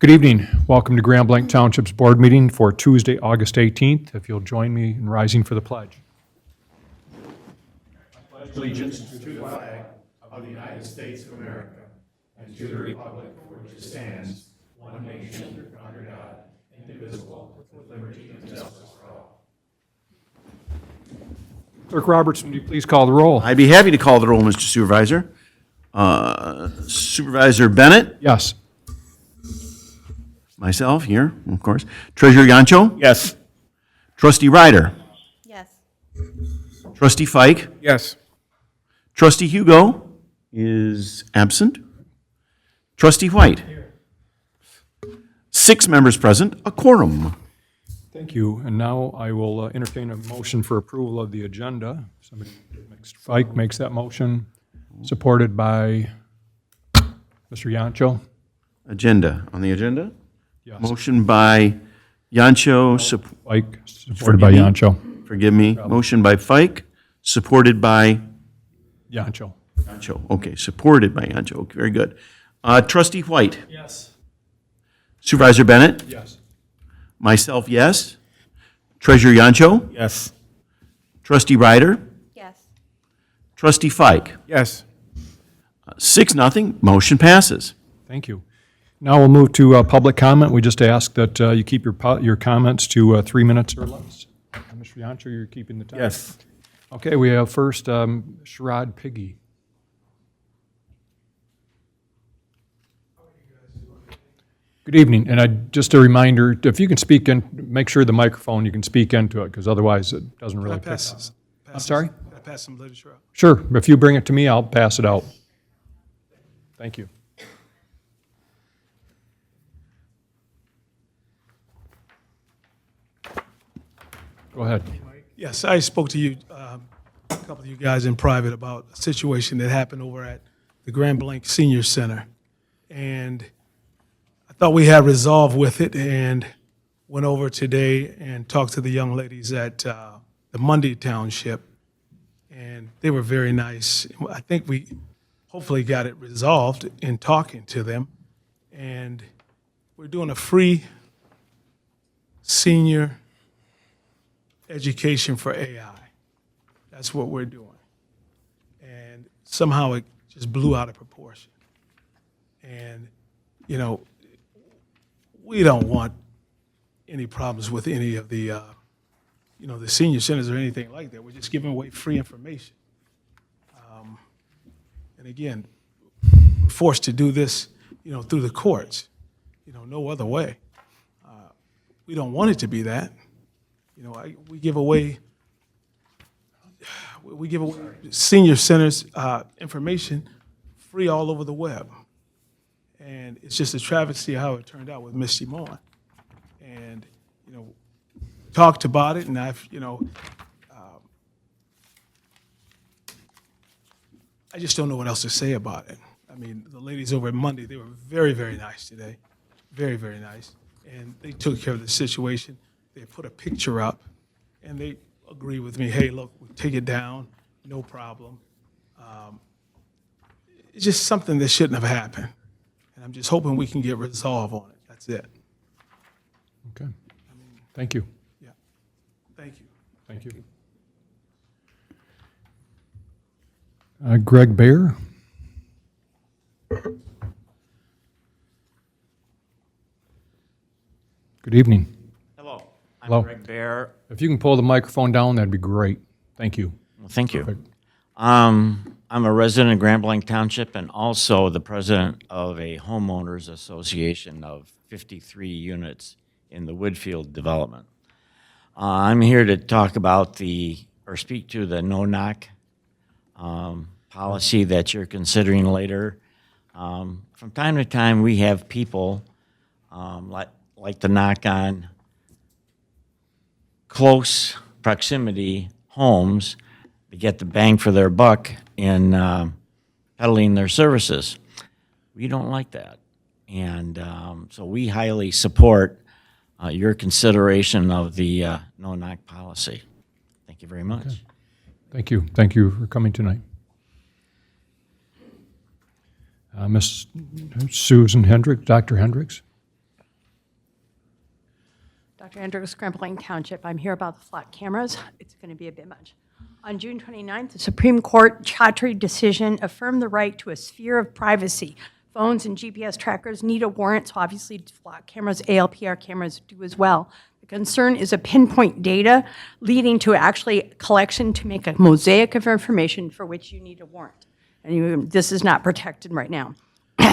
Good evening. Welcome to Grand Blanc Township's board meeting for Tuesday, August 18th. If you'll join me in rising for the pledge. Allegiance to the flag of the United States of America and to the republic for which it stands, one nation, under God, indivisible, with liberty and justice for all. Clerk Robertson, would you please call the roll? I'd be happy to call the roll, Mr. Supervisor. Supervisor Bennett? Yes. Myself, here, of course. Treasurer Yancho? Yes. Trustee Ryder? Yes. Trustee Fike? Yes. Trustee Hugo is absent. Trustee White? 6 members present, a quorum. Thank you. And now I will entertain a motion for approval of the agenda. Somebody, Mr. Fike makes that motion, supported by Mr. Yancho. Agenda, on the agenda? Yes. Motion by Yancho, Fike, supported by Yancho. forgive me. Motion by Fike, supported by Yancho. Yancho. Okay, supported by Yancho. Okay, very good. Trustee White? Yes. Supervisor Bennett? Yes. Myself, yes. Treasurer Yancho? Yes. Trustee Ryder? Yes. Trustee Fike? Yes. 6-0, motion passes. Thank you. Now we'll move to public comment. We just ask that you keep your comments to 3 minutes or less. Mr. Yancho, you're keeping the time? Yes. Okay, we have first Sherrod Piggy. Good evening, and just a reminder, if you can speak in, make sure the microphone, you can speak into it, because otherwise it doesn't really pick up. I'm sorry? Can I pass some literature out? Sure, if you bring it to me, I'll pass it out. Thank you. Go ahead. Yes, I spoke to you, a couple of you guys in private about a situation that happened over at the Grand Blanc Senior Center. And I thought we had resolved with it and went over today and talked to the young ladies at the Monday Township. And they were very nice. I think we hopefully got it resolved in talking to them. And we're doing a free senior education for AI. That's what we're doing. And somehow it just blew out of proportion. And, you know, we don't want any problems with any of the, the senior centers or anything like that. We're just giving away free information. And again, we're forced to do this, through the courts. No other way. We don't want it to be that. We give away senior centers information free all over the web. And it's just a travesty how it turned out with Misty Moore. And, talked about it, and I've, I just don't know what else to say about it. I mean, the ladies over at Monday, they were very, very nice today. Very, very nice. And they took care of the situation. They put a picture up, and they agree with me, hey, look, we take it down, no problem. It's just something that shouldn't have happened. And I'm just hoping we can get resolve on it. That's it. Okay. Thank you. Yeah. Thank you. Thank you. Greg Baer. Good evening. Hello, I'm Hello. Greg Baer. If you can pull the microphone down, that'd be great. Thank you. Well, thank you. Perfect. I'm a resident of Grand Blanc Township and also the president of a homeowners association of 53 units in the Woodfield development. I'm here to talk about speak to the no-knock policy that you're considering later. From time to time, we have people like to knock on close proximity homes to get the bang for their buck in peddling their services. We don't like that. And so we highly support your consideration of the no-knock policy. Thank you very much. Okay. Thank you. Thank you for coming tonight. Miss Susan Hendricks, Dr. Hendricks. Dr. Andrews, Grand Blanc Township. I'm here about the flock cameras. It's going to be a bit much. On June 29th, the Supreme Court Chaudhry decision affirmed the right to a sphere of privacy. Phones and GPS trackers need a warrant, so obviously flock cameras, ALPR cameras do as well. The concern is a pinpoint data leading to actually collection to make a mosaic of information for which you need a warrant. And this is not protected right now.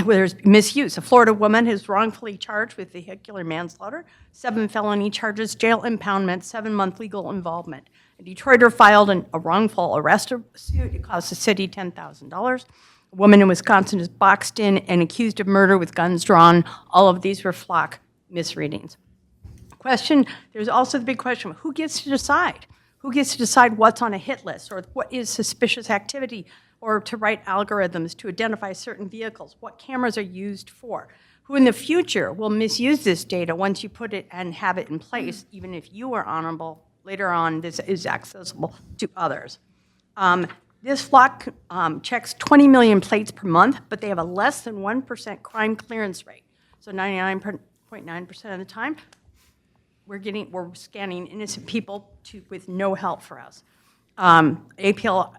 There's misuse. A Florida woman is wrongfully charged with vehicular manslaughter, 7 felony charges, jail impoundment, 7-month legal involvement. A Detroiter filed a wrongful arrest suit. It cost the city $10,000. A woman in Wisconsin is boxed in and accused of murder with guns drawn. All of these were flock misreadings. There's also the big question, who gets to decide? Who gets to decide what's on a hit list or what is suspicious activity, or to write algorithms to identify certain vehicles? What cameras are used for? Who in the future will misuse this data once you put it and have it in place, even if you are honorable, later on this is accessible to others. This flock checks 20 million plates per month, but they have a less than 1% crime clearance rate. So 99.9% of the time, we're scanning innocent people with no help for us. ALPRs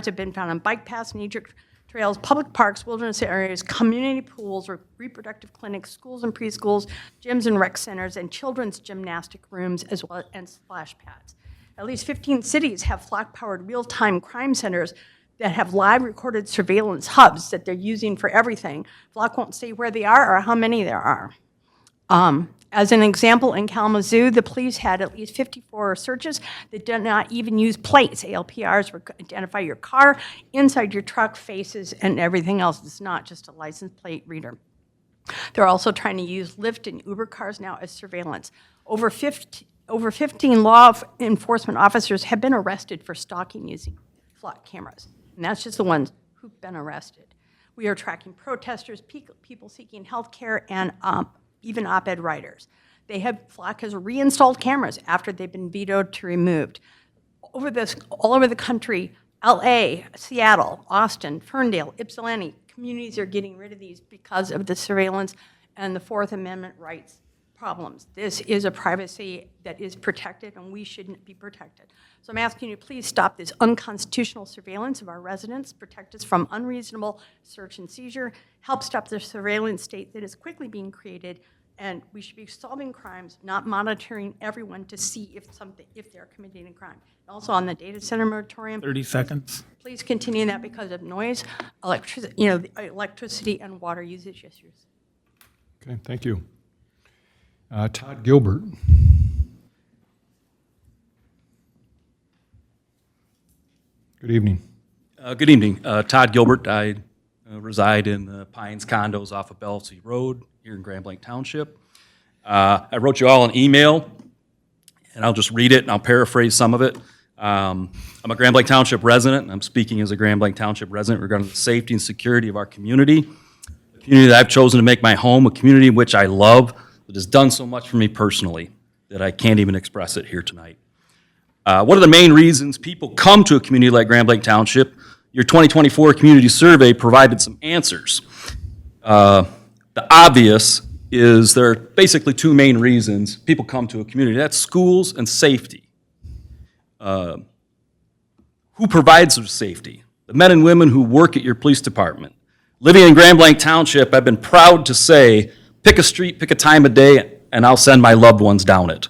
have been found on bike paths, nature trails, public parks, wilderness areas, community pools, reproductive clinics, schools and preschools, gyms and rec centers, and children's gymnastic rooms, as well as splash pads. At least 15 cities have flock-powered real-time crime centers that have live recorded surveillance hubs that they're using for everything. Flock won't say where they are or how many there are. As an example, in Kalamazoo, the police had at least 54 searches that did not even use plates. ALPRs would identify your car, inside your truck, faces, and everything else. It's not just a license plate reader. They're also trying to use Lyft and Uber cars now as surveillance. Over 15 law enforcement officers have been arrested for stalking using flock cameras. And that's just the ones who've been arrested. We are tracking protesters, people seeking health care, and even op-ed writers. Flock has reinstalled cameras after they've been vetoed to removed. All over the country, LA, Seattle, Austin, Ferndale, Ypsilanti, communities are getting rid of these because of the surveillance and the Fourth Amendment rights problems. This is a privacy that is protected, and we shouldn't be protected. So I'm asking you to please stop this unconstitutional surveillance of our residents, protect us from unreasonable search and seizure, help stop the surveillance state that is quickly being created, and we should be solving crimes, not monitoring everyone to see if they're committing a crime. Also on the data center moratorium, 30 seconds. please continue that because of noise, electricity and water usage issues. Okay, thank you. Todd Gilbert. Good evening. Good evening. Todd Gilbert. I reside in the Pines condos off of Belsey Road here in Grand Blanc Township. I wrote you all an email, and I'll just read it, and I'll paraphrase some of it. I'm a Grand Blanc Township resident, and I'm speaking as a Grand Blanc Township resident regarding the safety and security of our community, a community that I've chosen to make my home, a community which I love, that has done so much for me personally that I can't even express it here tonight. One of the main reasons people come to a community like Grand Blanc Township, your 2024 community survey provided some answers. The obvious is there are basically two main reasons people come to a community. That's schools and safety. Who provides the safety? The men and women who work at your police department. Living in Grand Blanc Township, I've been proud to say, pick a street, pick a time of day, and I'll send my loved ones down it.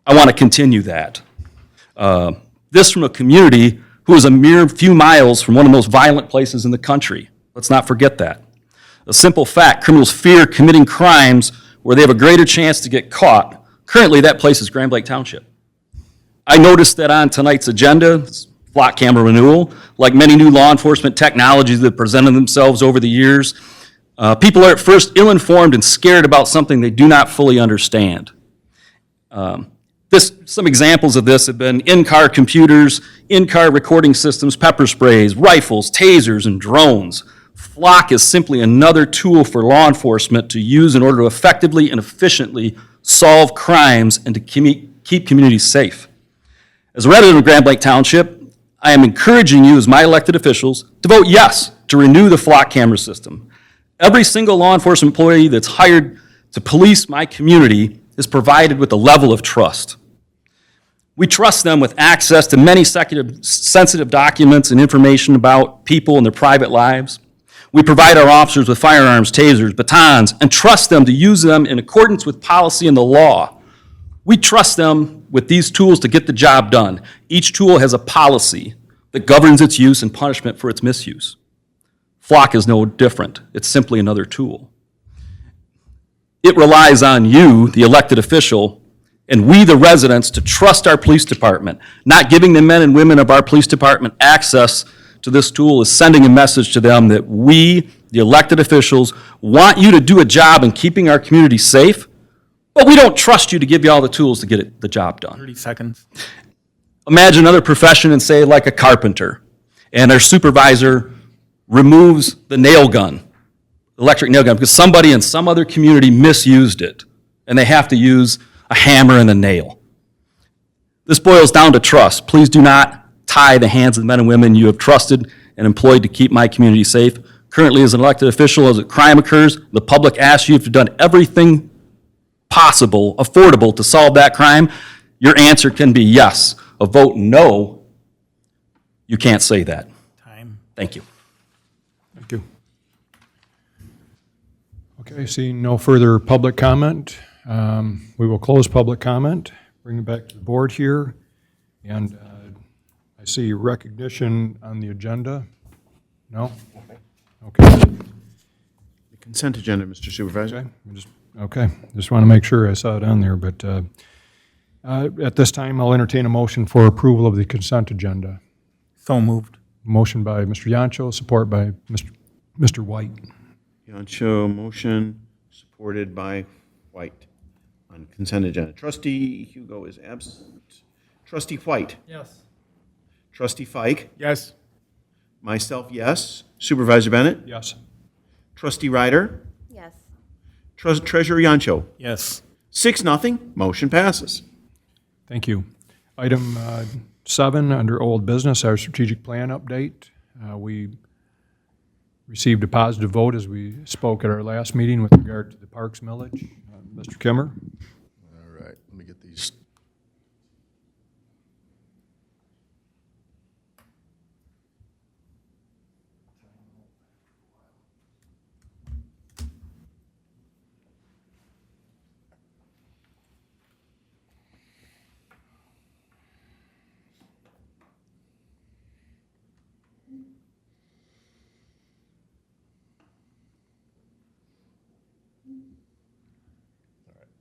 I want to continue that. This from a community who is a mere few miles from one of the most violent places in the country. Let's not forget that. A simple fact, criminals fear committing crimes where they have a greater chance to get caught. Currently, that place is Grand Blanc Township. I noticed that on tonight's agenda, flock camera renewal, like many new law enforcement technologies that have presented themselves over the years, people are at first ill-informed and scared about something they do not fully understand. Some examples of this have been in-car computers, in-car recording systems, pepper sprays, rifles, tasers, and drones. Flock is simply another tool for law enforcement to use in order to effectively and efficiently solve crimes and to keep communities safe. As a resident of Grand Blanc Township, I am encouraging you as my elected officials to vote yes to renew the flock camera system. Every single law enforcement employee that's hired to police my community is provided with a level of trust. We trust them with access to many sensitive documents and information about people and their private lives. We provide our officers with firearms, tasers, batons, and trust them to use them in accordance with policy and the law. We trust them with these tools to get the job done. Each tool has a policy that governs its use and punishment for its misuse. Flock is no different. It's simply another tool. It relies on you, the elected official, and we, the residents, to trust our police department. Not giving the men and women of our police department access to this tool is sending a message to them that we, the elected officials, want you to do a job in keeping our community safe, but we don't trust you to give you all the tools to get the job done. 30 seconds. Imagine another profession and say like a carpenter, and their supervisor removes the nail gun, electric nail gun, because somebody in some other community misused it, and they have to use a hammer and a nail. This boils down to trust. Please do not tie the hands of the men and women you have trusted and employed to keep my community safe. Currently, as an elected official, as a crime occurs, the public asks you if you've done everything possible, affordable to solve that crime. Your answer can be yes. A vote no, you can't say that. Time. Thank you. Thank you. Okay, seeing no further public comment, we will close public comment, bring it back to the board here, and I see recognition on the agenda. No? Okay. The consent agenda, Mr. Supervisor. Okay, just want to make sure I saw it on there, but at this time, I'll entertain a motion for approval of the consent agenda. So moved. Motion by Mr. Yancho, support by Mr. White. Yancho, motion, supported by White on consent agenda. Trustee Hugo is absent. Trustee White. Yes. Trustee Fike. Yes. Myself, yes. Supervisor Bennett. Yes. Trustee Ryder. Yes. Treasurer Yancho. Yes. 6-0, motion passes. Thank you. Item 7, under old business, our strategic plan update. We received a positive vote as we spoke at our last meeting with regard to the Parks millage. Mr. Kimmer? All right, let me get these.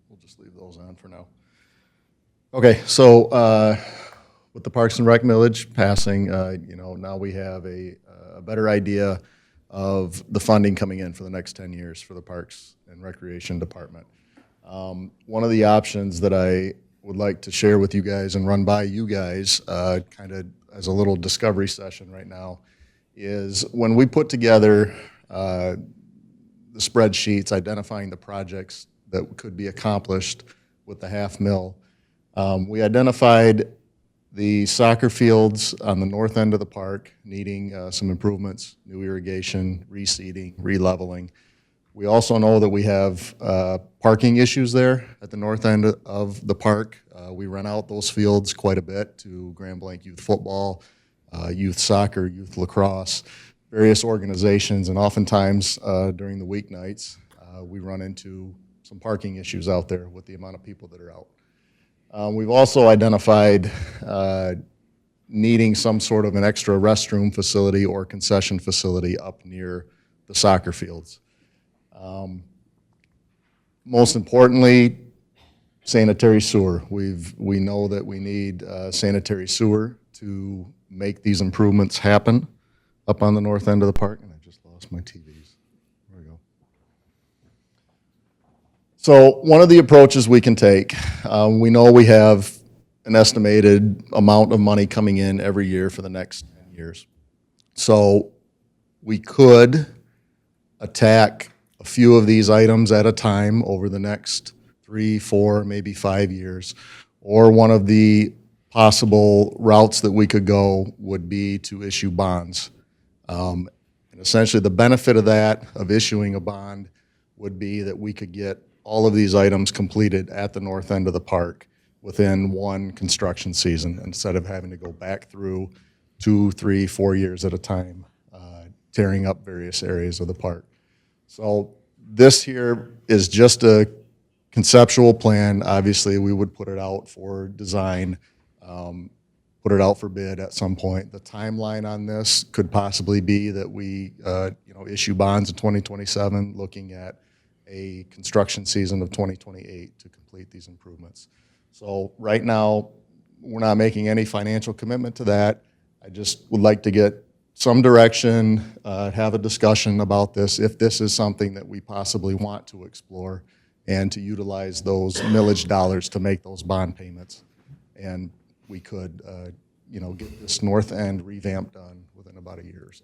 We'll just leave those on for now. Okay, so with the Parks and Rec millage passing, now we have a better idea of the funding coming in for the next 10 years for the Parks and Recreation Department. One of the options that I would like to share with you guys and run by you guys, kind of as a little discovery session right now, is when we put together the spreadsheets identifying the projects that could be accomplished with the $500,000. We identified the soccer fields on the north end of the park needing some improvements, new irrigation, reseeding, re-leveling. We also know that we have parking issues there at the north end of the park. We rent out those fields quite a bit to Grand Blanc Youth Football, Youth Soccer, Youth Lacrosse, various organizations, and oftentimes during the weeknights, we run into some parking issues out there with the amount of people that are out. We've also identified needing some sort of an extra restroom facility or concession facility up near the soccer fields. Most importantly, sanitary sewer. We know that we need sanitary sewer to make these improvements happen up on the north end of the park. And I just lost my TVs. There we go. So one of the approaches we can take, we know we have an estimated amount of money coming in every year for the next 10 years. So we could attack a few of these items at a time over the next 3, 4, maybe 5 years. Or one of the possible routes that we could go would be to issue bonds. And essentially the benefit of that, of issuing a bond, would be that we could get all of these items completed at the north end of the park within one construction season, instead of having to go back through 2, 3, 4 years at a time, tearing up various areas of the park. So this here is just a conceptual plan. Obviously, we would put it out for design, put it out for bid at some point. The timeline on this could possibly be that we, issue bonds in 2027, looking at a construction season of 2028 to complete these improvements. So right now, we're not making any financial commitment to that. I just would like to get some direction, have a discussion about this, if this is something that we possibly want to explore, and to utilize those millage dollars to make those bond payments. And we could, get this north end revamped done within about a year or so.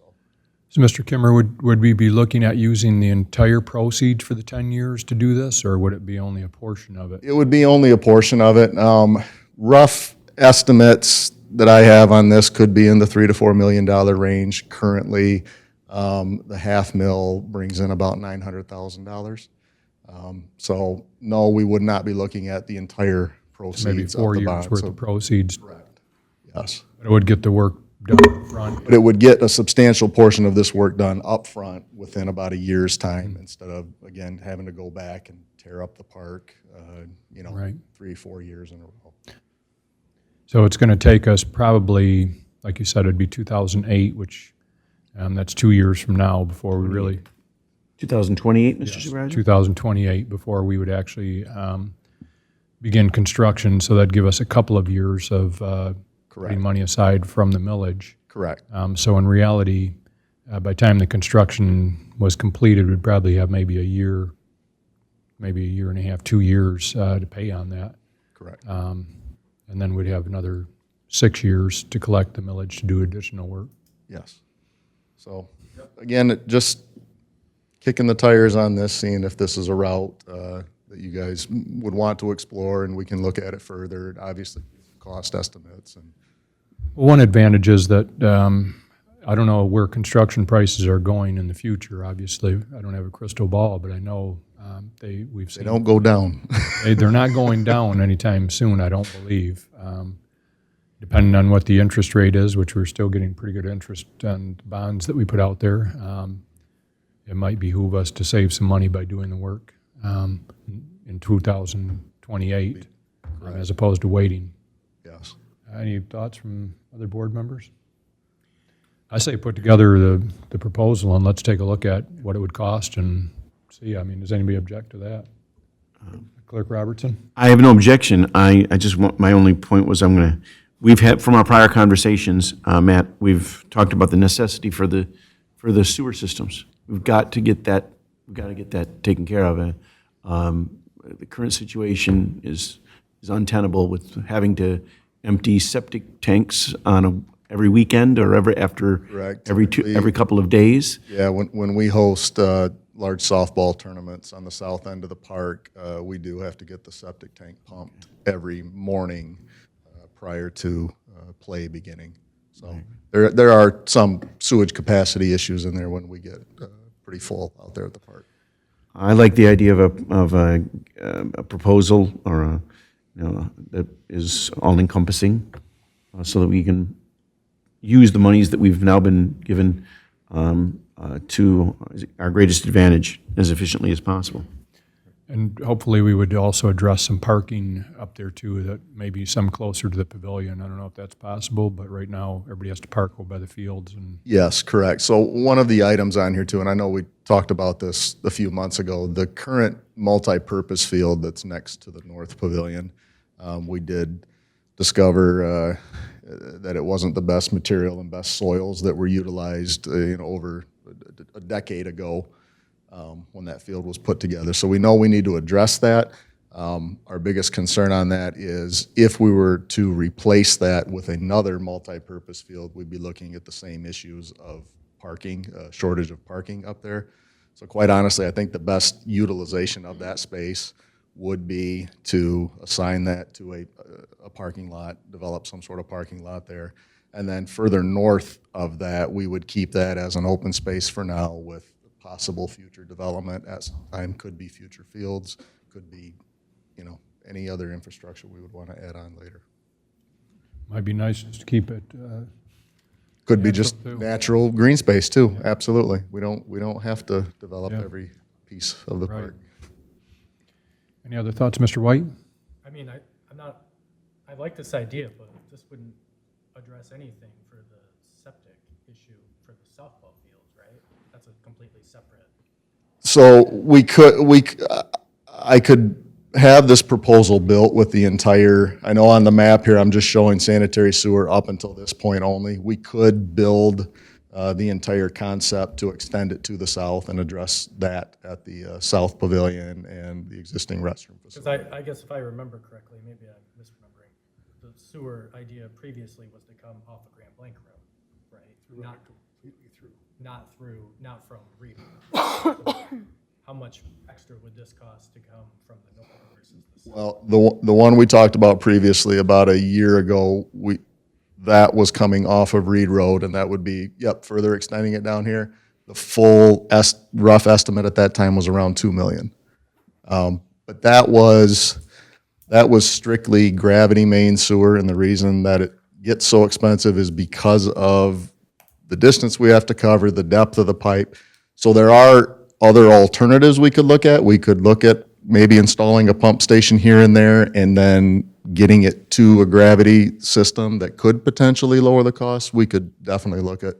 So, Mr. Kimmer, would we be looking at using the entire proceeds for the 10 years to do this, or would it be only a portion of it? It would be only a portion of it. Rough estimates that I have on this could be in the $3 to $4 million range. Currently, the half mill brings in about $900,000. So no, we would not be looking at the entire proceeds Maybe of 4 the years bond. worth So- of proceeds. Correct. Yes. But it would get the work done up front. But it would get a substantial portion of this work done up front within about a year's time, instead of, again, having to go back and tear up the park, Right. 3, 4 years in a row. So it's going to take us probably, like you said, it'd be 2008, which that's 2 years from now before we really, 2028, Mr. Supervisor? 2028, before we would actually begin construction. So that'd give us a couple of years of Correct. putting money aside from the millage. Correct. So in reality, by the time the construction was completed, we'd probably have maybe a year and a half, 2 years to pay on that. Correct. And then we'd have another 6 years to collect the millage to do additional work. Yes. So, again, just kicking the tires on this, seeing if this is a route that you guys would want to explore, and we can look at it further. Obviously, cost estimates and. One advantage is that I don't know where construction prices are going in the future. Obviously, I don't have a crystal ball, but I know we've They seen don't go down. they're not going down anytime soon, I don't believe. Depending on what the interest rate is, which we're still getting pretty good interest on bonds that we put out there, it might behoove us to save some money by doing the work in 2028 as opposed to waiting. Yes. Any thoughts from other board members? I say put together the proposal and let's take a look at what it would cost and see. I mean, does anybody object to that? Clerk Robertson? I have no objection. I just want, my only point was we've had, from our prior conversations, Matt, we've talked about the necessity for the sewer systems. We've got to get that taken care of. The current situation is untenable with having to empty septic tanks on every weekend or Correct. every couple of days. Yeah, when we host large softball tournaments on the south end of the park, we do have to get the septic tank pumped every morning prior to play beginning. So there are some sewage capacity issues in there when we get pretty full out there at the park. I like the idea of a proposal or that is all-encompassing, so that we can use the monies that we've now been given to our greatest advantage as efficiently as possible. And hopefully we would also address some parking up there too, that maybe some closer to the pavilion. I don't know if that's possible, but right now everybody has to park over by the fields and Yes, correct. So one of the items on here too, and I know we talked about this a few months ago, the current multi-purpose field that's next to the North Pavilion, we did discover that it wasn't the best material and best soils that were utilized over a decade ago when that field was put together. So we know we need to address that. Our biggest concern on that is if we were to replace that with another multi-purpose field, we'd be looking at the same issues of parking, shortage of parking up there. So quite honestly, I think the best utilization of that space would be to assign that to a parking lot, develop some sort of parking lot there. And then further north of that, we would keep that as an open space for now with possible future development at some time. Could be future fields, could be, you know, any other infrastructure we would want to add on later. Might be nice just to keep it, Could be just too. natural green space too, absolutely. We don't have to develop Yeah. every piece of the Right. park. any other thoughts, Mr. White? I mean, I like this idea, but this wouldn't address anything for the septic issue for the softball fields, right? That's a completely separate. So I could have this proposal built with the entire, I know on the map here, I'm just showing sanitary sewer up until this point only. We could build the entire concept to extend it to the south and address that at the south pavilion and the existing restroom Because facility. I guess if I remember correctly, maybe I'm misremembering, the sewer idea previously was to come off of Grand Blanc Road, right? Not completely through. Not from Reed. How much extra would this cost to come from the north versus the south? Well, the one we talked about previously, about a year ago, that was coming off of Reed Road, and that would be, further extending it down here. The full rough estimate at that time was around $2 million. But that was strictly gravity main sewer, and the reason that it gets so expensive is because of the distance we have to cover, the depth of the pipe. So there are other alternatives we could look at. We could look at maybe installing a pump station here and there, and then getting it to a gravity system that could potentially lower the cost. We could definitely look at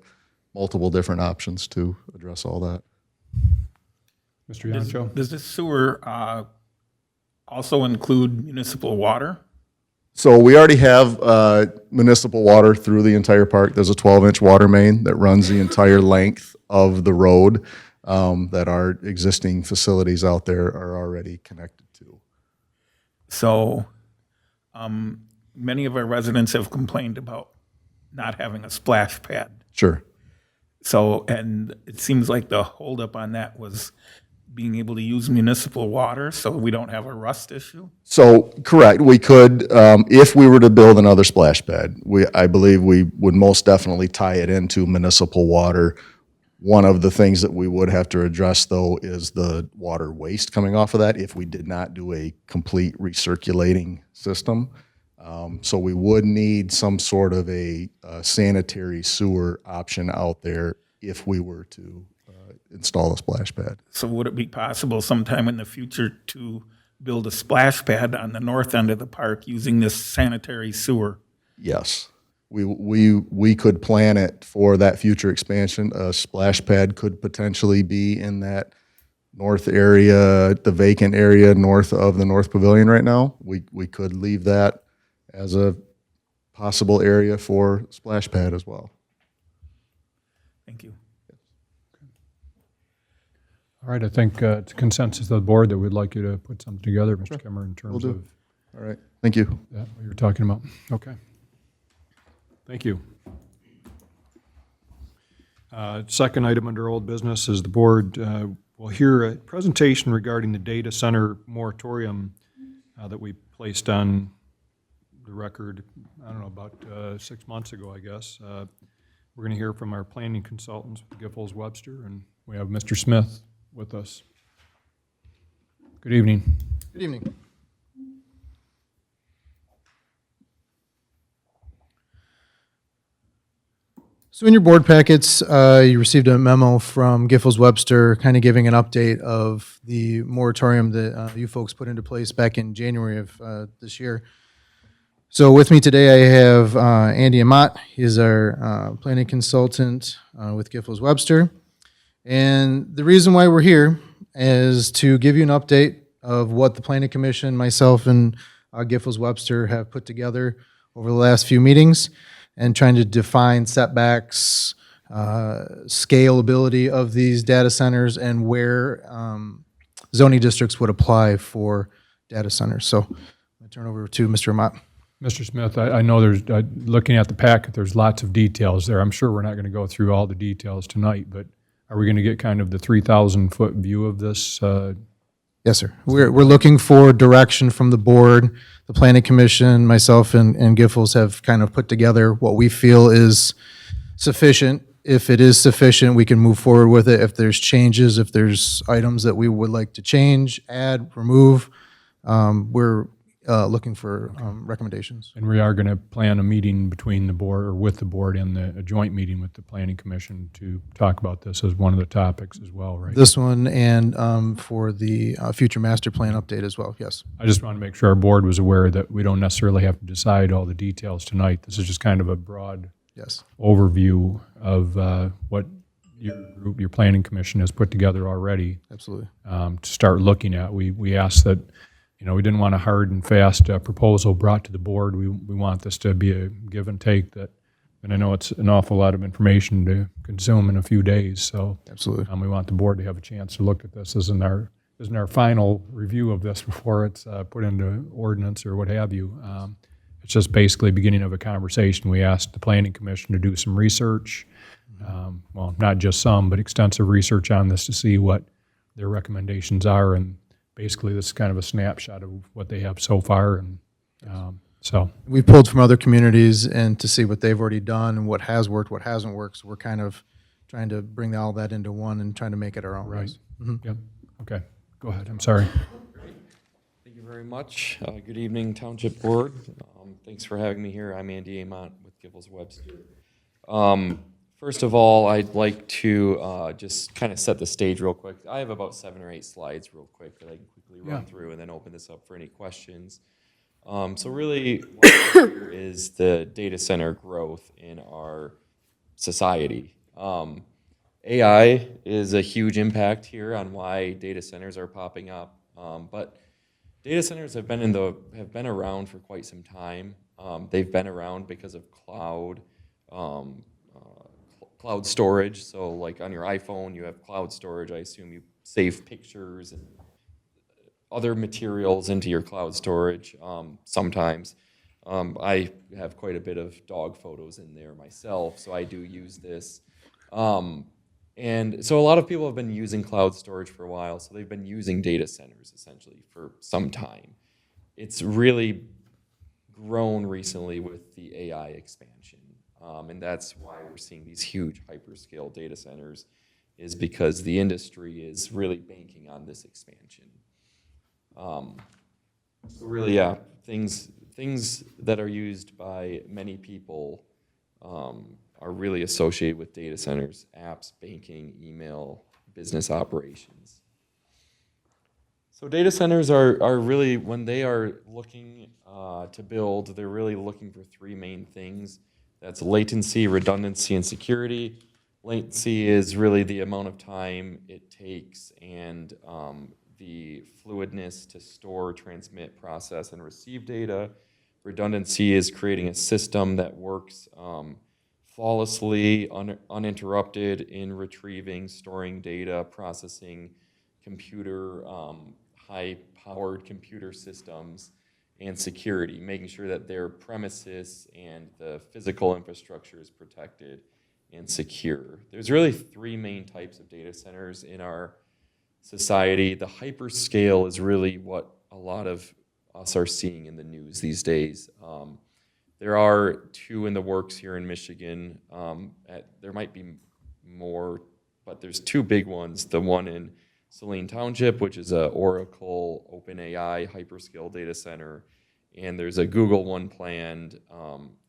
multiple different options to address all that. Mr. Yancho? Does this sewer also include municipal water? So we already have municipal water through the entire park. There's a 12-inch water main that runs the entire length of the road that our existing facilities out there are already connected to. So many of our residents have complained about not having a splash pad. Sure. So, and it seems like the holdup on that was being able to use municipal water, so we don't have a rust issue? So, correct, we could, if we were to build another splash pad, I believe we would most definitely tie it into municipal water. One of the things that we would have to address, though, is the water waste coming off of that if we did not do a complete recirculating system. So we would need some sort of a sanitary sewer option out there if we were to install a splash pad. So would it be possible sometime in the future to build a splash pad on the north end of the park using this sanitary sewer? Yes. We could plan it for that future expansion. A splash pad could potentially be in that north area, the vacant area north of the North Pavilion right now. We could leave that as a possible area for splash pad as well. Thank you. All right, I think it's a consensus of the board that we'd like you to put something together, Mr. Kemmer, in terms do. of All right, thank you. that, what you were talking about. Okay. Thank you. Second item under old business is the board will hear a presentation regarding the data center moratorium that we placed on the record, I don't know, about 6 months ago, I guess. We're going to hear from our planning consultants, Giffords Webster, and we have Mr. Smith with us. Good evening. Good evening. So in your board packets, you received a memo from Giffords Webster kind of giving an update of the moratorium that you folks put into place back in January of this year. So with me today, I have Andy Amat. He's our planning consultant with Giffords Webster. And the reason why we're here is to give you an update of what the Planning Commission, myself, and Giffords Webster have put together over the last few meetings, and trying to define setbacks, scalability of these data centers, and where zoning districts would apply for data centers. So I turn over to Mr. Amat. Mr. Smith, I know there's, looking at the packet, there's lots of details there. I'm sure we're not going to go through all the details tonight, but are we going to get kind of the 3,000-foot view of this? Yes, sir. We're looking for direction from the board. The Planning Commission, myself, and Giffords have kind of put together what we feel is sufficient. If it is sufficient, we can move forward with it. If there's changes, if there's items that we would like to change, add, remove, we're looking for recommendations. And we are going to plan a meeting between the board, or with the board, and a joint meeting with the planning commission to talk about this as one of the topics as well, right? This one and for the future master plan update as well, yes. I just want to make sure our board was aware that we don't necessarily have to decide all the details tonight. This is just kind of a broad Yes. overview of what your group, your planning commission has put together already Absolutely. to start looking at. We asked that, we didn't want a hard and fast proposal brought to the board. We want this to be a give and take that, and I know it's an awful lot of information to consume in a few days, so Absolutely. we want the board to have a chance to look at this. This isn't our final review of this before it's put into ordinance or what have you. It's just basically beginning of a conversation. We asked the planning commission to do some research, well, not just some, but extensive research on this to see what their recommendations are, and basically this is kind of a snapshot of what they have so far, and so. We've pulled from other communities and to see what they've already done and what has worked, what hasn't worked. So we're kind of trying to bring all that into one and trying to make it our own. Right. Mhm. Yep, okay, go ahead, I'm sorry. Thank you very much. Good evening, Township Board. Thanks for having me here. I'm Andy Amont with Gibbles Webster. First of all, I'd like to just kind of set the stage real quick. I have about 7 or 8 slides real quick that I can quickly run through and then open this up for any questions. So really, what here is the data center growth in our society. AI is a huge impact here on why data centers are popping up, but data centers have been around for quite some time. They've been around because of cloud storage. So like on your iPhone, you have cloud storage. I assume you save pictures and other materials into your cloud storage sometimes. I have quite a bit of dog photos in there myself, so I do use this. And so a lot of people have been using cloud storage for a while, so they've been using data centers essentially for some time. It's really grown recently with the AI expansion, and that's why we're seeing these huge hyperscale data centers, is because the industry is really banking on this expansion. So really, yeah, things that are used by many people are really associated with data centers: apps, banking, email, business operations. So data centers are really, when they are looking to build, they're really looking for 3 main things. That's latency, redundancy, and security. Latency is really the amount of time it takes and the fluidness to store, transmit, process, and receive data. Redundancy is creating a system that works flawlessly, uninterrupted in retrieving, storing data, processing high-powered computer systems, and security, making sure that their premises and the physical infrastructure is protected and secure. There's really 3 main types of data centers in our society. The hyperscale is really what a lot of us are seeing in the news these days. There are 2 in the works here in Michigan. There might be more, but there's 2 big ones. The one in Saline Township, which is a Oracle OpenAI hyperscale data center, and there's a Google one planned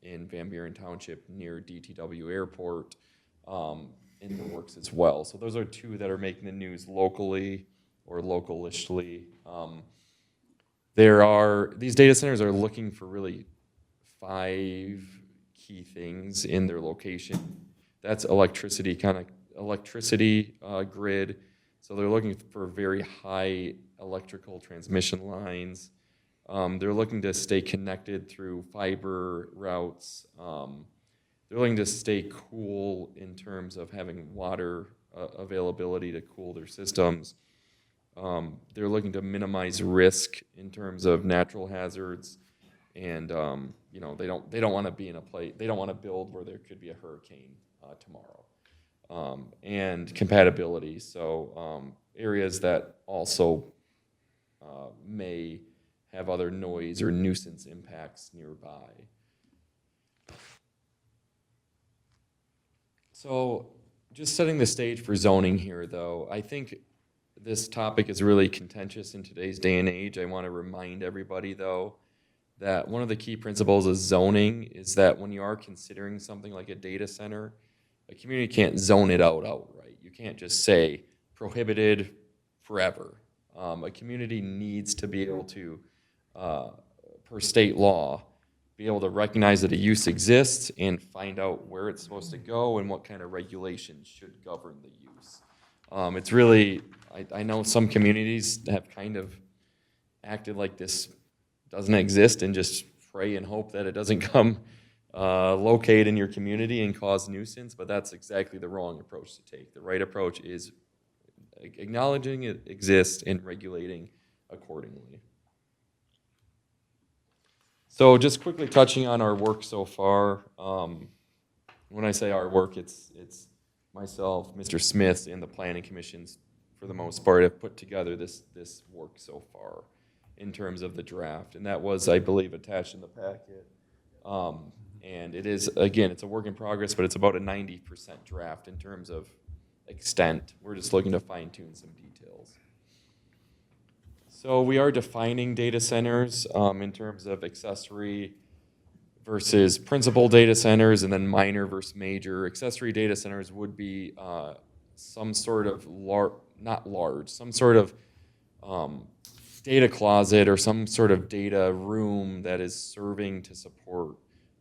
in Van Buren Township near DTW Airport in the works as well. So those are 2 that are making the news locally or localishly. These data centers are looking for really 5 key things in their location. That's electricity grid. So they're looking for very high electrical transmission lines. They're looking to stay connected through fiber routes. They're looking to stay cool in terms of having water availability to cool their systems. They're looking to minimize risk in terms of natural hazards, and they don't want to be in a place. They don't want to build where there could be a hurricane tomorrow. And compatibility, so areas that also may have other noise or nuisance impacts nearby. So just setting the stage for zoning here, though, I think this topic is really contentious in today's day and age. I want to remind everybody, though, that one of the key principles of zoning is that when you are considering something like a data center, a community can't zone it out outright. You can't just say prohibited forever. A community needs to be able to, per state law, be able to recognize that a use exists and find out where it's supposed to go and what kind of regulations should govern the use. It's really, I know some communities have kind of acted like this doesn't exist and just pray and hope that it doesn't come locate in your community and cause nuisance, but that's exactly the wrong approach to take. The right approach is acknowledging it exists and regulating accordingly. So just quickly touching on our work so far. When I say our work, it's myself, Mr. Smith, and the planning commissions, for the most part, have put together this work so far in terms of the draft. And that was, I believe, attached in the packet. And it is, again, it's a work in progress, but it's about a 90% draft in terms of extent. We're just looking to fine tune some details. So we are defining data centers in terms of accessory versus principal data centers, and then minor versus major. Accessory data centers would be some sort of some sort of data closet or some sort of data room that is serving to support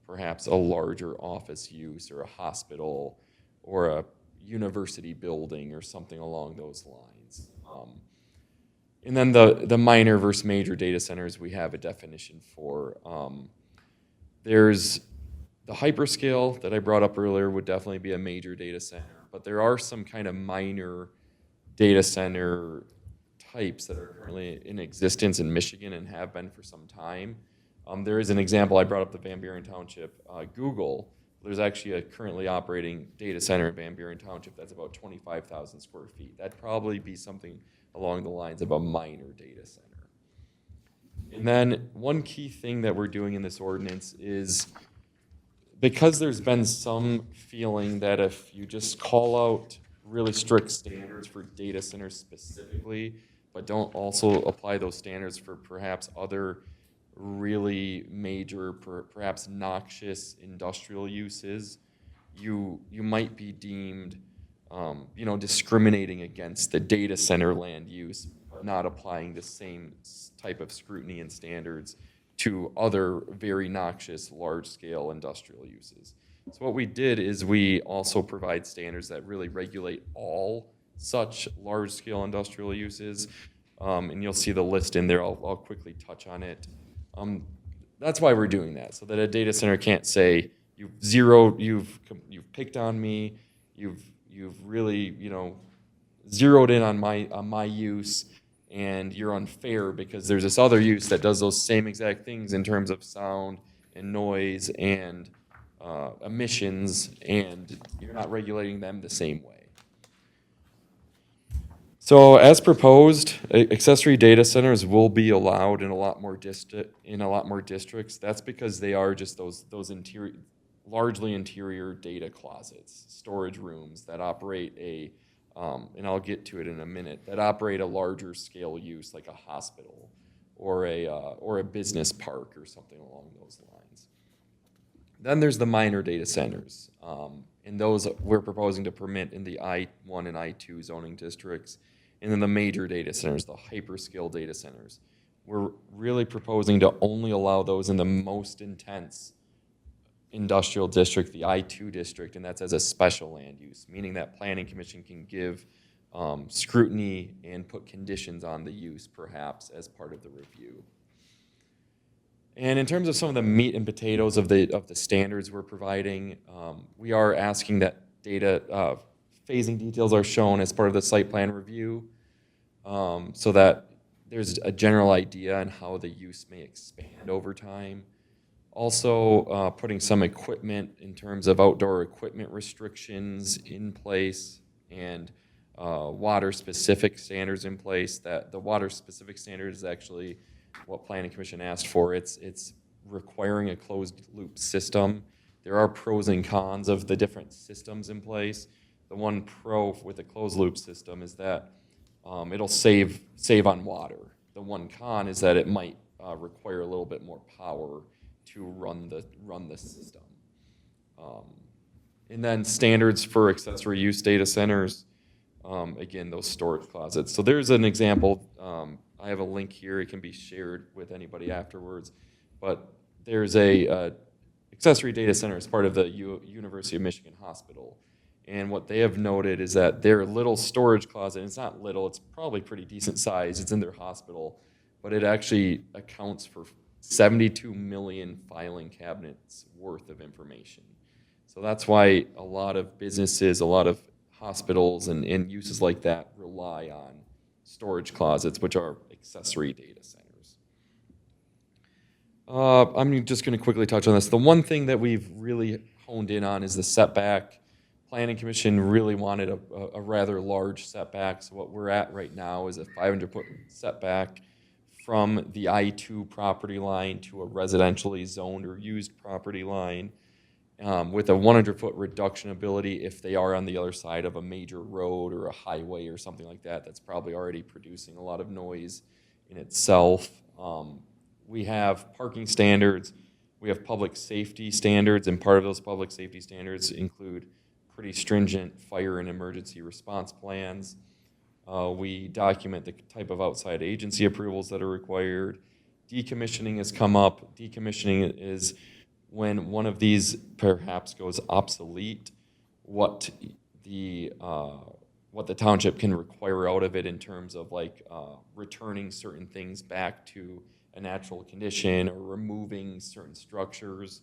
perhaps a larger office use or a hospital or a university building or something along those lines. And then the minor versus major data centers we have a definition for. There's the hyperscale that I brought up earlier would definitely be a major data center, but there are some kind of minor data center types that are currently in existence in Michigan and have been for some time. There is an example, I brought up the Van Buren Township. Google, there's actually a currently operating data center in Van Buren Township that's about 25,000 square feet. That'd probably be something along the lines of a minor data center. And then one key thing that we're doing in this ordinance is, because there's been some feeling that if you just call out really strict standards for data centers specifically, but don't also apply those standards for perhaps other really major, perhaps noxious industrial uses, you might be deemed discriminating against the data center land use, but not applying the same type of scrutiny and standards to other very noxious large-scale industrial uses. So what we did is we also provide standards that really regulate all such large-scale industrial uses, and you'll see the list in there. I'll quickly touch on it. That's why we're doing that, so that a data center can't say you've picked on me, you've really zeroed in on my use, and you're unfair because there's this other use that does those same exact things in terms of sound and noise and emissions, and you're not regulating them the same way. So as proposed, accessory data centers will be allowed in a lot more districts. That's because they are just those largely interior data closets, storage rooms that operate and I'll get to it in a minute, that operate a larger scale use like a hospital or a business park or something along those lines. Then there's the minor data centers, and those we're proposing to permit in the I-1 and I-2 zoning districts. And then the major data centers, the hyperscale data centers, we're really proposing to only allow those in the most intense industrial district, the I-2 district, and that's as a special land use, meaning that planning commission can give scrutiny and put conditions on the use, perhaps, as part of the review. And in terms of some of the meat and potatoes of the standards we're providing, we are asking that data phasing details are shown as part of the site plan review, so that there's a general idea on how the use may expand over time. Also, putting some equipment in terms of outdoor equipment restrictions in place and water-specific standards in place. That the water-specific standard is actually what Planning Commission asked for. It's requiring a closed-loop system. There are pros and cons of the different systems in place. The one pro with a closed-loop system is that It'll save on water. The one con is that it might require a little bit more power to run the system. And then standards for accessory use data centers. Again, those storage closets. So there's an example. I have a link here. It can be shared with anybody afterwards. But there's a accessory data center as part of the University of Michigan Hospital. And what they have noted is that their little storage closet, and it's not little, it's probably pretty decent size, it's in their hospital, but it actually accounts for 72 million filing cabinets worth of information. So that's why a lot of businesses, a lot of hospitals and uses like that rely on storage closets, which are accessory data centers. I'm just going to quickly touch on this. The one thing that we've really honed in on is the setback. Planning Commission really wanted a rather large setback. So what we're at right now is a 500-foot setback from the I-2 property line to a residentially zoned or used property line, with a 100-foot reduction ability if they are on the other side of a major road or a highway or something like that. That's probably already producing a lot of noise in itself. We have parking standards. We have public safety standards, and part of those public safety standards include pretty stringent fire and emergency response plans. We document the type of outside agency approvals that are required. Decommissioning has come up. Decommissioning is when one of these perhaps goes obsolete, what the township can require out of it in terms of like returning certain things back to a natural condition or removing certain structures.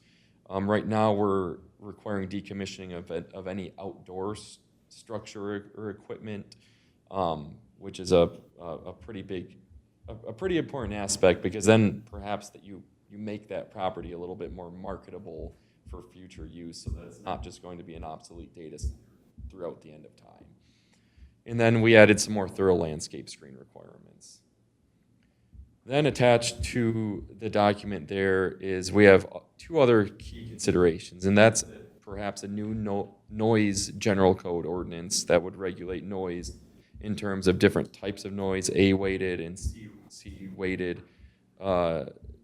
Right now, we're requiring decommissioning of any outdoor structure or equipment, which is a pretty important aspect, because then perhaps that you make that property a little bit more marketable for future use, so that it's not just going to be an obsolete data center throughout the end of time. And then we added some more thorough landscape screen requirements. Then attached to the document there is we have two other key considerations, and that's perhaps a new noise general code ordinance that would regulate noise in terms of different types of noise, A-weighted and C-weighted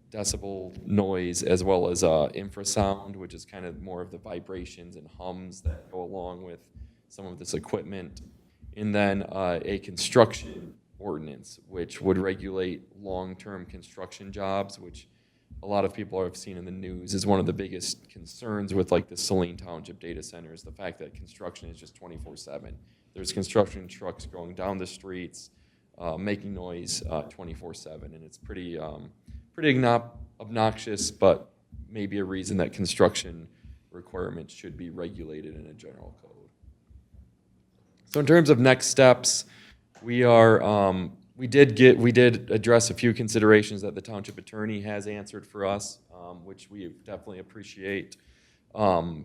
decibel noise, as well as infrasound, which is kind of more of the vibrations and hums that go along with some of this equipment. And then a construction ordinance, which would regulate long-term construction jobs, which a lot of people have seen in the news is one of the biggest concerns with like the Saline Township data centers, the fact that construction is just 24/7. There's construction trucks going down the streets, making noise 24/7, and it's pretty obnoxious, but maybe a reason that construction requirements should be regulated in a general code. So in terms of next steps, we did address a few considerations that the township attorney has answered for us, which we definitely appreciate. The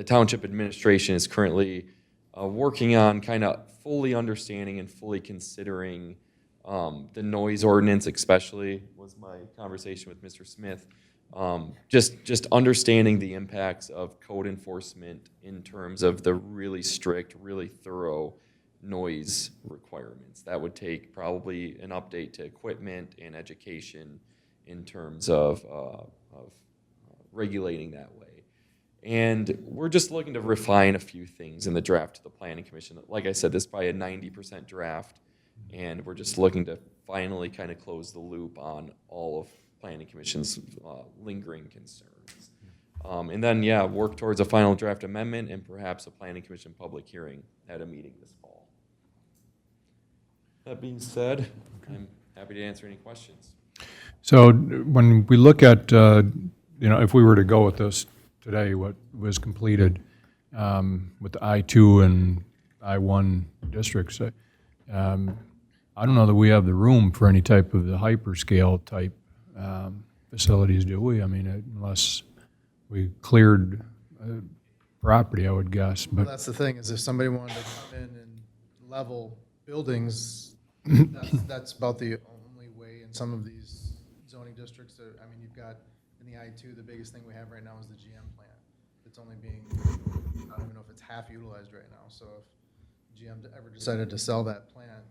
township administration is currently working on kind of fully understanding and fully considering the noise ordinance, especially was my conversation with Mr. Smith. Just understanding the impacts of code enforcement in terms of the really strict, really thorough noise requirements. That would take probably an update to equipment and education in terms of regulating that way. And we're just looking to refine a few things in the draft to the Planning Commission. Like I said, this is probably a 90% draft, and we're just looking to finally kind of close the loop on all of Planning Commission's lingering concerns. And then, yeah, work towards a final draft amendment and perhaps a Planning Commission public hearing at a meeting this fall. That being said, I'm happy to answer any questions. So when we look at, if we were to go with this today, what was completed with the I-2 and I-1 districts, I don't know that we have the room for any type of the hyperscale type facilities, do we? I mean, unless we cleared property, I would guess. Well, But that's the thing, is if somebody wanted to come in and level buildings, that's about the only way in some of these zoning districts. I mean, you've got, in the I-2, the biggest thing we have right now is the GM plant. It's only being, I don't even know if it's half utilized right now. So if GM ever decided to sell that plant,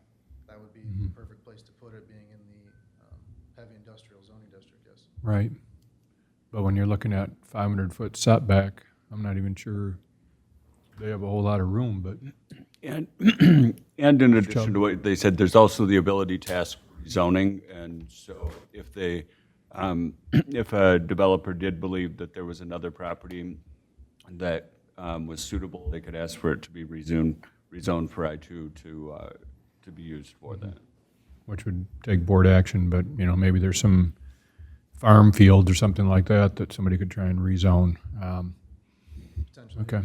that would be the perfect place to put it, being in the heavy industrial zoning district, yes. Right. But when you're looking at 500-foot setback, I'm not even sure they have a whole lot of room, but And, and in addition to what they said, there's also the ability to ask zoning. And so if they, if a developer did believe that there was another property that was suitable, they could ask for it to be rezoned for I-2 to be used for that. which would take board action, but, you know, maybe there's some farm fields or something like that that somebody could try and rezone. Potentially. Okay.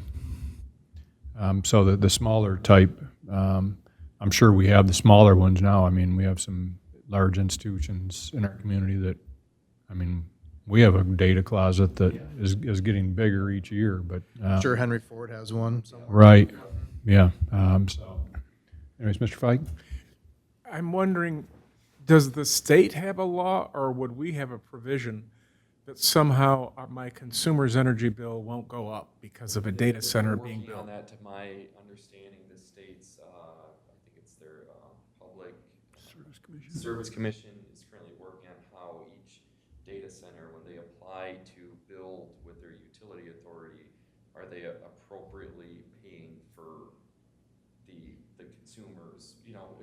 So the smaller type, I'm sure we have the smaller ones now. I mean, we have some large institutions in our community that, I mean, we have a data closet that is getting bigger each year, but. I'm sure Henry Ford has one somewhere. Right, yeah. So, anyways, Mr. Fike? I'm wondering, does the state have a law, or would we have a provision that somehow my consumer's energy bill won't go up because of a data center being Working on built? that, to my understanding, the state's, I think it's their Public Service Commission is currently working on how each data center, when they apply to build with their utility authority, are they appropriately paying for the consumers, you know,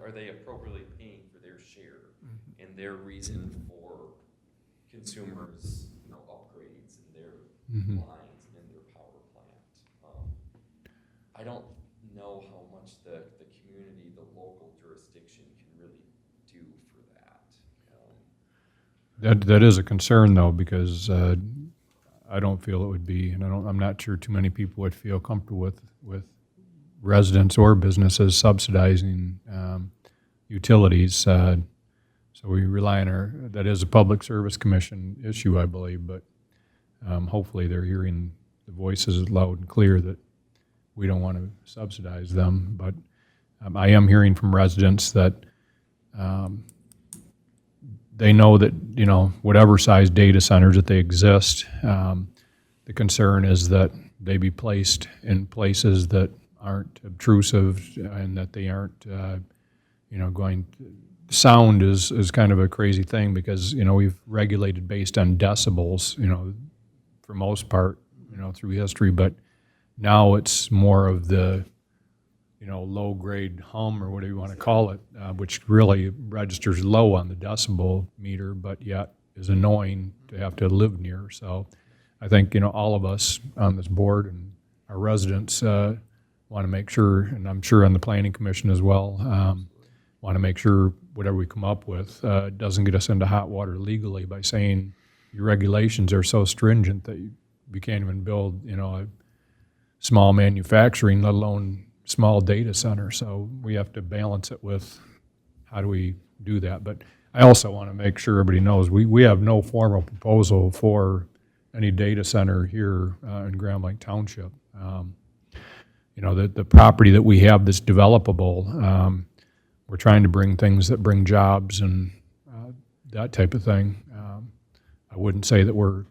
are they appropriately paying for their share and their reason for consumers, you know, upgrades in their lines and in their power plant. I don't know how much the community, the local jurisdiction can really do for that. That is a concern, though, because I don't feel it would be, and I'm not sure too many people would feel comfortable with residents or businesses subsidizing utilities. So we rely on that is a Public Service Commission issue, I believe, but hopefully they're hearing the voices loud and clear that we don't want to subsidize them. But I am hearing from residents that they know that, you know, whatever size data centers that they exist, the concern is that they be placed in places that aren't obtrusive and that they aren't, you know, going. Sound is kind of a crazy thing because, you know, we've regulated based on decibels, you know, for most part, you know, through history, but now it's more of the, you know, low-grade hum or whatever you want to call it, which really registers low on the decibel meter, but yet is annoying to have to live near. So I think, you know, all of us on this board and our residents want to make sure, and I'm sure on the Planning Commission as well, want to make sure whatever we come up with doesn't get us into hot water legally by saying your regulations are so stringent that you can't even build, you know, a small manufacturing, let alone small data center. So we have to balance it with how do we do that. But I also want to make sure everybody knows we have no formal proposal for any data center here in Grand Blanc Township. You know, the property that we have that's developable, we're trying to bring things that bring jobs and that type of thing. I wouldn't say that we're,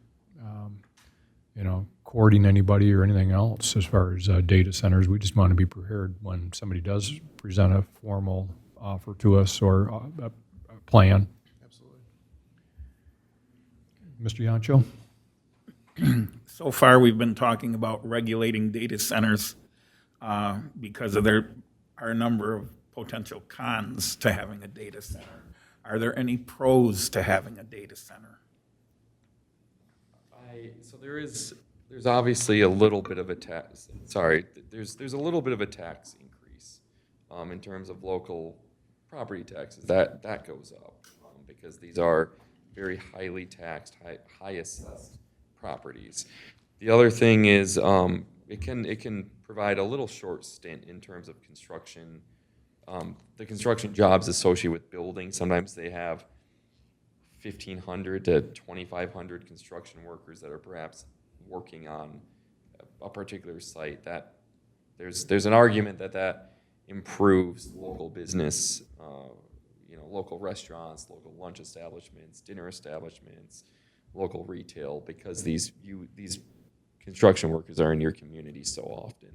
you know, courting anybody or anything else as far as data centers. We just want to be prepared when somebody does present a formal offer to us or a plan. Absolutely. Mr. Yancho? So far, we've been talking about regulating data centers because of there are a number of potential cons to having a data center. Are there any pros to having a data center? So there's obviously a little bit of a tax, there's a little bit of a tax increase in terms of local property taxes. That goes up because these are very highly taxed, high assessed properties. The other thing is it can provide a little short stint in terms of construction. The construction jobs associated with buildings, sometimes they have 1,500 to 2,500 construction workers that are perhaps working on a particular site. That there's an argument that improves local business, you know, local restaurants, local lunch establishments, dinner establishments, local retail, because these construction workers are in your community so often.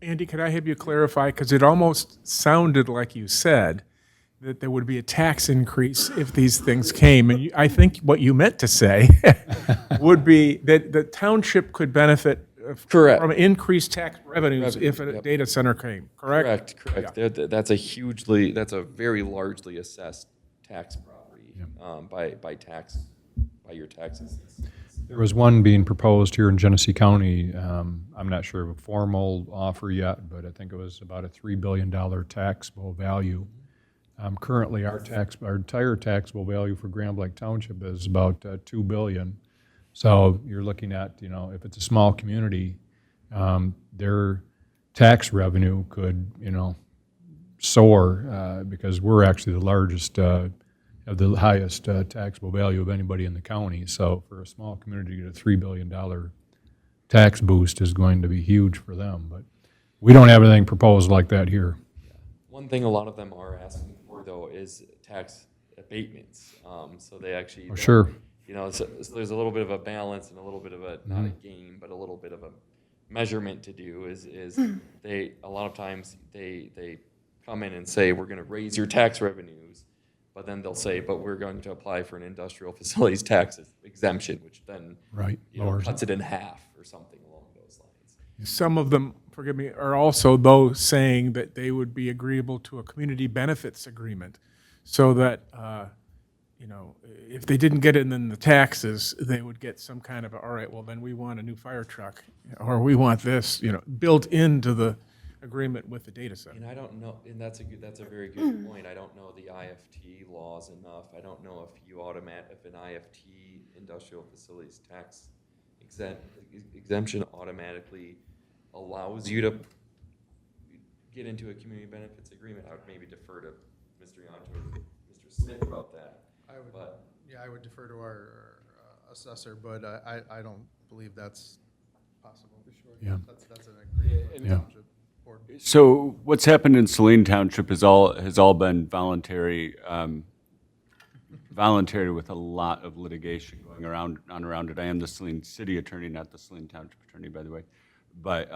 Andy, could I have you clarify, because it almost sounded like you said that there would be a tax increase if these things came, and I think what you meant to say would be that the township could benefit Correct. from increased tax revenues if a Yep. data center came, correct? Correct. That's a very largely assessed tax property by your taxes. There was one being proposed here in Genesee County. I'm not sure of a formal offer yet, but I think it was about a $3 billion taxable value. Currently, our entire taxable value for Grand Blanc Township is about $2 billion. So you're looking at, if it's a small community, their tax revenue could, soar because we're actually the largest, have the highest taxable value of anybody in the county. So for a small community to get a $3 billion tax boost is going to be huge for them. But we don't have anything proposed like that here. One thing a lot of them are asking for, though, is tax abatements. So they actually, Sure. So there's a little bit of a balance and a little bit of a, not a game, but a little bit of a measurement to do is they, a lot of times they come in and say, we're going to raise your tax revenues, but then they'll say, but we're going to apply for an industrial facilities tax exemption, which then cuts it in half or something along those lines. Some of them, forgive me, are also those saying that they would be agreeable to a community benefits agreement, so that, if they didn't get it in the taxes, they would get some kind of, all right, well, then we want a new fire truck, or we want this, built into the agreement with the data center. And I don't know, and that's a very good point. I don't know the IFT laws enough. I don't know if an IFT, industrial facilities tax exemption, automatically allows you to get into a community benefits agreement. I would maybe defer to Mr. Yonto or Mr. Smith about that. I would defer to our assessor, but I don't believe that's possible. Yeah. That's an agreement with the township board. So what's happened in Saline Township has all been voluntary, with a lot of litigation going around it. I am the Saline City attorney, not the Saline Township attorney, by the way. But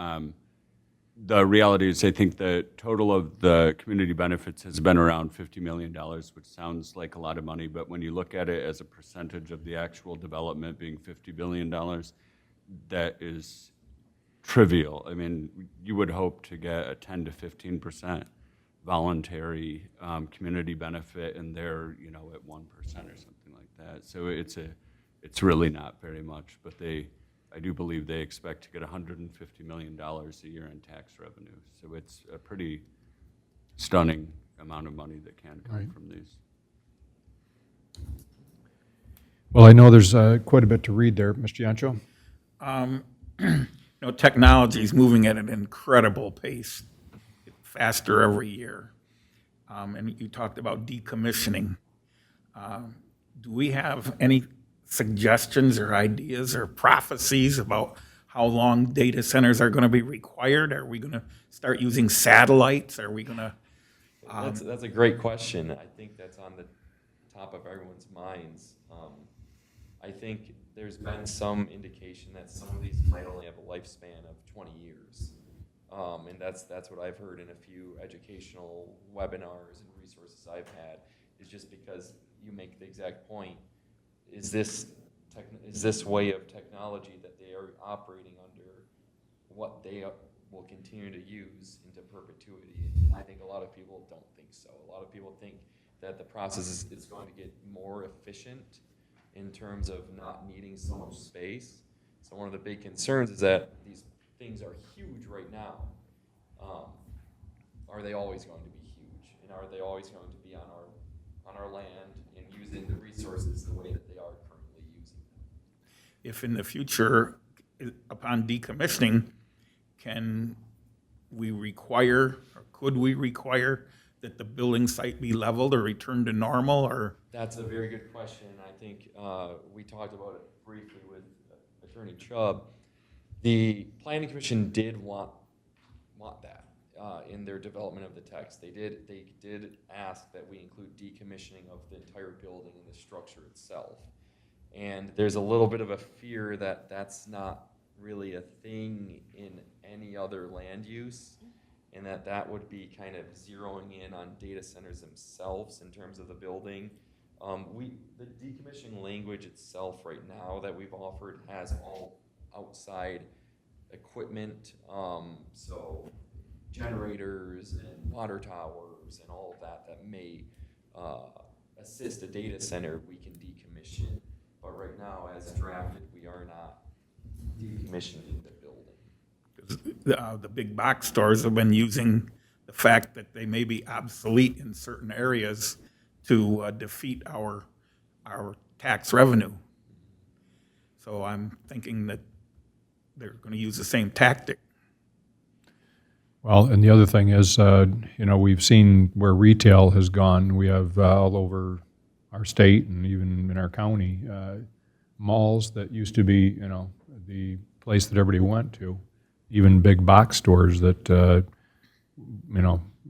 the reality is I think the total of the community benefits has been around $50 million, which sounds like a lot of money, but when you look at it as a percentage of the actual development being $50 billion, that is trivial. I mean, you would hope to get a 10 to 15% voluntary community benefit, and they're at 1% or something like that. So it's really not very much, but I do believe they expect to get $150 million a year in tax revenue. So it's a pretty stunning amount of money that can come from these. Well, I know there's quite a bit to read there, Mr. Yancho. Technology is moving at an incredible pace, faster every year. And you talked about decommissioning. Do we have any suggestions or ideas or prophecies about how long data centers are going to be required? Are we going to start using satellites? Are we going to? That's a great question. I think that's on the top of everyone's minds. I think there's been some indication that some of these might only have a lifespan of 20 years. And that's what I've heard in a few educational webinars and resources I've had, is just because you make the exact point. Is this way of technology that they are operating under what they will continue to use into perpetuity? And I think a lot of people don't think so. A lot of people think that the process is going to get more efficient in terms of not needing so much space. So one of the big concerns is that these things are huge right now. Are they always going to be huge? And are they always going to be on our land and using the resources the way that they are currently using them? If in the future, upon decommissioning, can we require, or could we require, that the building site be leveled or returned to normal, or? That's a very good question. I think we talked about it briefly with Attorney Chubb. The Planning Commission did want that in their development of the text. They did ask that we include decommissioning of the entire building and the structure itself. And there's a little bit of a fear that that's not really a thing in any other land use, and that would be kind of zeroing in on data centers themselves in terms of the building. The decommissioning language itself right now that we've offered has all outside equipment, so generators and water towers and all of that may assist a data center, we can decommission. But right now, as drafted, we are not decommissioning the building. The big box stores have been using the fact that they may be obsolete in certain areas to defeat our tax revenue. So I'm thinking that they're going to use the same tactic. Well, and the other thing is, we've seen where retail has gone. We have all over our state and even in our county, malls that used to be, the place that everybody went to, even big box stores that,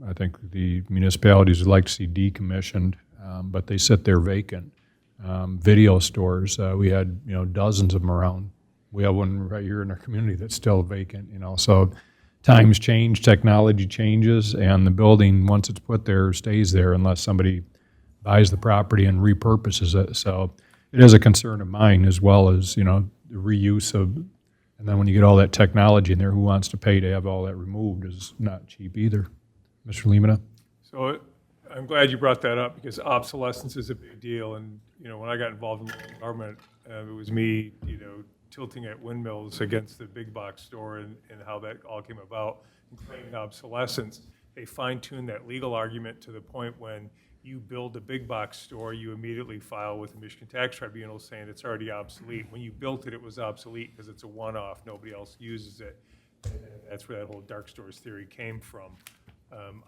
I think the municipalities would like to see decommissioned, but they sit there vacant. Video stores, we had, dozens of them around. We have one right here in our community that's still vacant, so times change, technology changes, and the building, once it's put there, stays there unless somebody buys the property and repurposes it. So it is a concern of mine, as well as, the reuse of, and then when you get all that technology in there, who wants to pay to have all that removed is not cheap either. Mr. Lemata? So I'm glad you brought that up, because obsolescence is a big deal. And, when I got involved in local government, it was me, tilting at windmills against the big box store and how that all came about, and claiming obsolescence. They fine-tuned that legal argument to the point when you build a big box store, you immediately file with the Michigan Tax Tribunal saying it's already obsolete. When you built it, it was obsolete because it's a one-off. Nobody else uses it. And that's where that whole dark stores theory came from.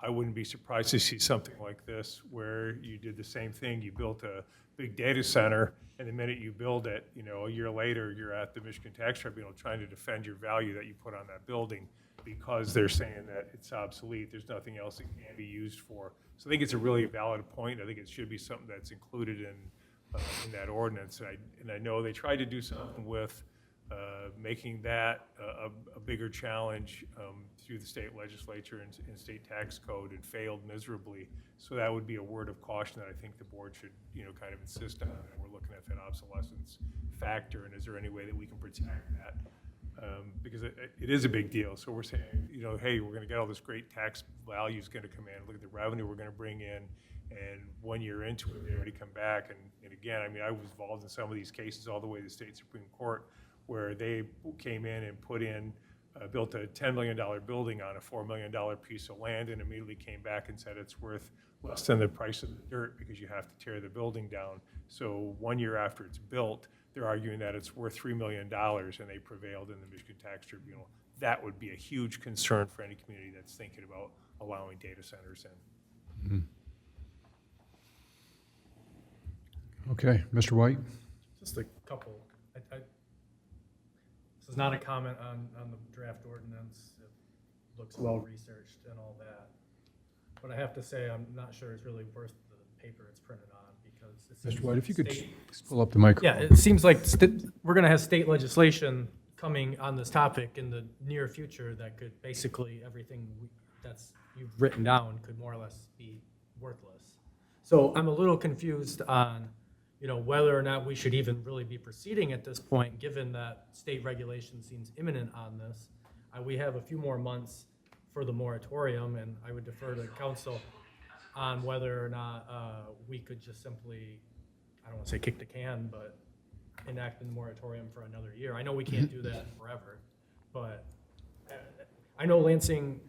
I wouldn't be surprised to see something like this where you did the same thing. You built a big data center, and the minute you build it, a year later, you're at the Michigan Tax Tribunal trying to defend your value that you put on that building because they're saying that it's obsolete. There's nothing else it can be used for. So I think it's a really valid point. I think it should be something that's included in that ordinance. And I know they tried to do something with making that a bigger challenge through the state legislature and state tax code, and failed miserably. So that would be a word of caution that I think the board should, kind of insist on. And we're looking at that obsolescence factor, and is there any way that we can protect that? Because it is a big deal. So we're saying, hey, we're going to get all this great tax value is going to come in. Look at the revenue we're going to bring in. And 1 year into it, they already come back. And again, I was involved in some of these cases all the way to the state Supreme Court, where they came in and built a $10 million building on a $4 million piece of land, and immediately came back and said it's worth less than the price of the dirt because you have to tear the building down. So 1 year after it's built, they're arguing that it's worth $3 million, and they prevailed in the Michigan Tax Tribunal. That would be a huge concern for any community that's thinking about allowing data centers in. Mm-hmm. Okay, Mr. White? Just a couple. This is not a comment on the draft ordinance. It looks well-researched and all that. But I have to say, I'm not sure it's really worth the paper it's printed on, because it seems Mr. White, like if you could state- pull up the microphone. Yeah, it seems like we're going to have state legislation coming on this topic in the near future that could basically everything that's you've written down could more or less be worthless. So I'm a little confused on, whether or not we should even really be proceeding at this point, given that state regulation seems imminent on this. We have a few more months for the moratorium, and I would defer to council on whether or not we could just simply, I don't want to say kick the can, but enact the moratorium for another year. I know we can't do that forever, but I know Lansing,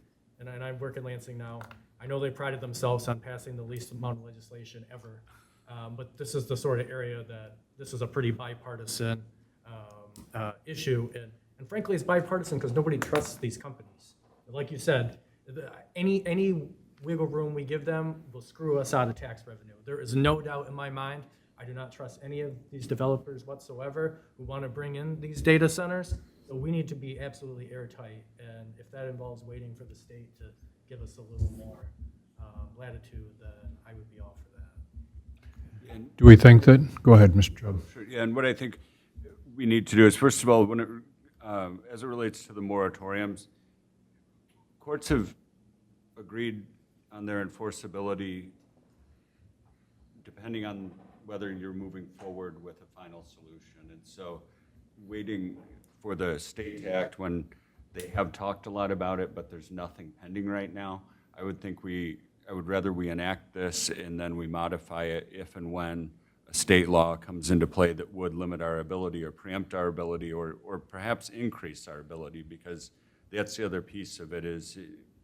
and I work in Lansing now, I know they prided themselves on passing the least amount of legislation ever. But this is the sort of area that this is a pretty bipartisan issue. And frankly, it's bipartisan because nobody trusts these companies. Like you said, any wiggle room we give them will screw us out of tax revenue. There is no doubt in my mind, I do not trust any of these developers whatsoever who want to bring in these data centers. So we need to be absolutely airtight. And if that involves waiting for the state to give us a little more latitude, then I would be all for that. Do we think that? Go ahead, Mr. Chubb. Sure, yeah, and what I think we need to do is, first of all, as it relates to the moratoriums, courts have agreed on their enforceability depending on whether you're moving forward with a final solution. And so waiting for the state to act when they have talked a lot about it, but there's nothing pending right now, I would rather we enact this and then we modify it if and when a state law comes into play that would limit our ability or preempt our ability or perhaps increase our ability, because that's the other piece of it is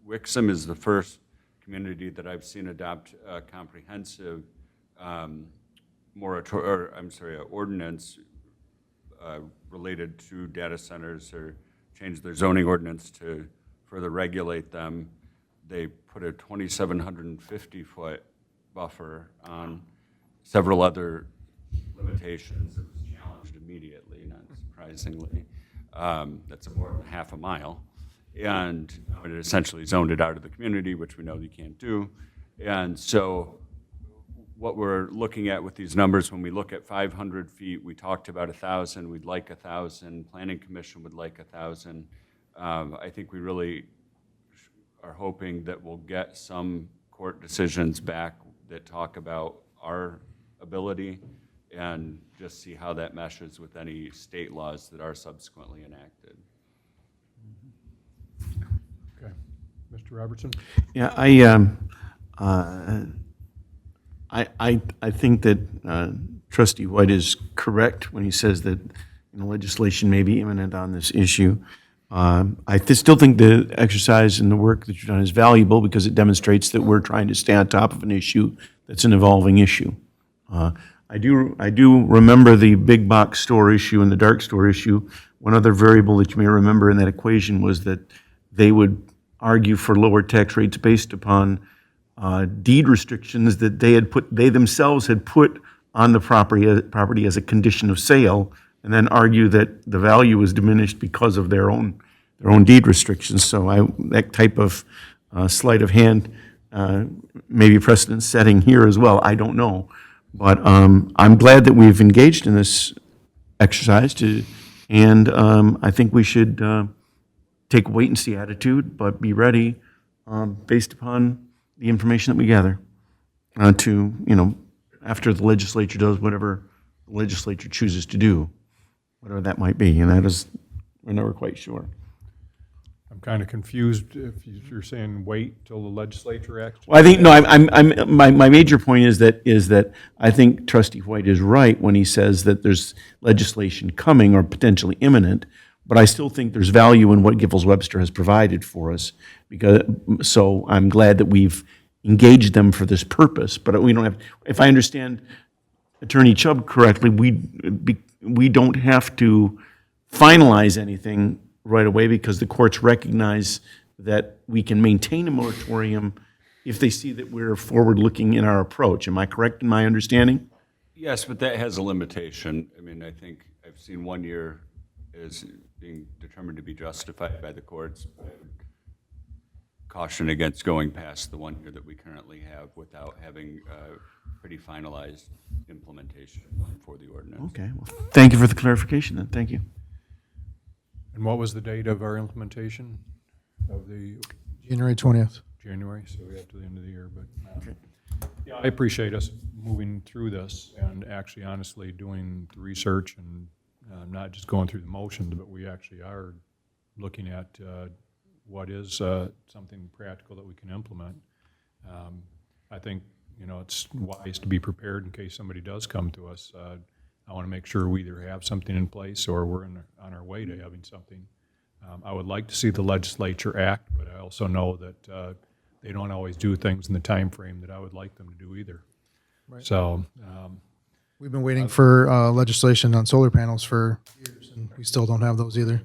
Wixom is the first community that I've seen adopt a comprehensive ordinance related to data centers or change their zoning ordinance to further regulate them. They put a 2,750-foot buffer on several other limitations. It was challenged immediately, not surprisingly. That's more than half a mile. And it essentially zoned it out of the community, which we know you can't do. And so what we're looking at with these numbers, when we look at 500 feet, we talked about 1,000, we'd like 1,000, Planning Commission would like 1,000. I think we really are hoping that we'll get some court decisions back that talk about our ability and just see how that meshes with any state laws that are subsequently enacted. Okay. Mr. Robertson? Yeah, I think that Trustee White is correct when he says that legislation may be imminent on this issue. I still think the exercise and the work that you've done is valuable because it demonstrates that we're trying to stay on top of an issue that's an evolving issue. I do remember the big box store issue and the dark store issue. One other variable that you may remember in that equation was that they would argue for lower tax rates based upon deed restrictions that they themselves had put on the property as a condition of sale, and then argue that the value was diminished because of their own deed restrictions. So that type of sleight of hand may be precedent setting here as well. I don't know, but I'm glad that we've engaged in this exercise and I think we should take a wait and see attitude, but be ready based upon the information that we gather after the legislature does whatever the legislature chooses to do, whatever that might be, and we're never quite sure. I'm kind of confused if you're saying wait till the legislature acts. Well, I think, no, my major point is that I think Trustee White is right when he says that there's legislation coming or potentially imminent, but I still think there's value in what Giffords-Webster has provided for us, so I'm glad that we've engaged them for this purpose, but we don't have, if I understand Attorney Chubb correctly, we don't have to finalize anything right away because the courts recognize that we can maintain a moratorium if they see that we're forward-looking in our approach. Am I correct in my understanding? Yes, but that has a limitation. I mean, I think I've seen 1 year as being determined to be justified by the courts. I would caution against going past the 1 year that we currently have without having pretty finalized implementation for the ordinance. Okay, well, thank you for the clarification then, thank you. And what was the date of our implementation of the? January 20th. January, so we have to the end of the year, but yeah, I appreciate us moving through this and actually honestly doing the research and not just going through the motions, but we actually are looking at what is something practical that we can implement. I think, it's wise to be prepared in case somebody does come to us. I want to make sure we either have something in place or we're on our way to having something. I would like to see the legislature act, but I also know that they don't always do things in the time frame that I would like them to do either. Right. So we've been waiting for legislation on solar panels for years, and we still don't have those either.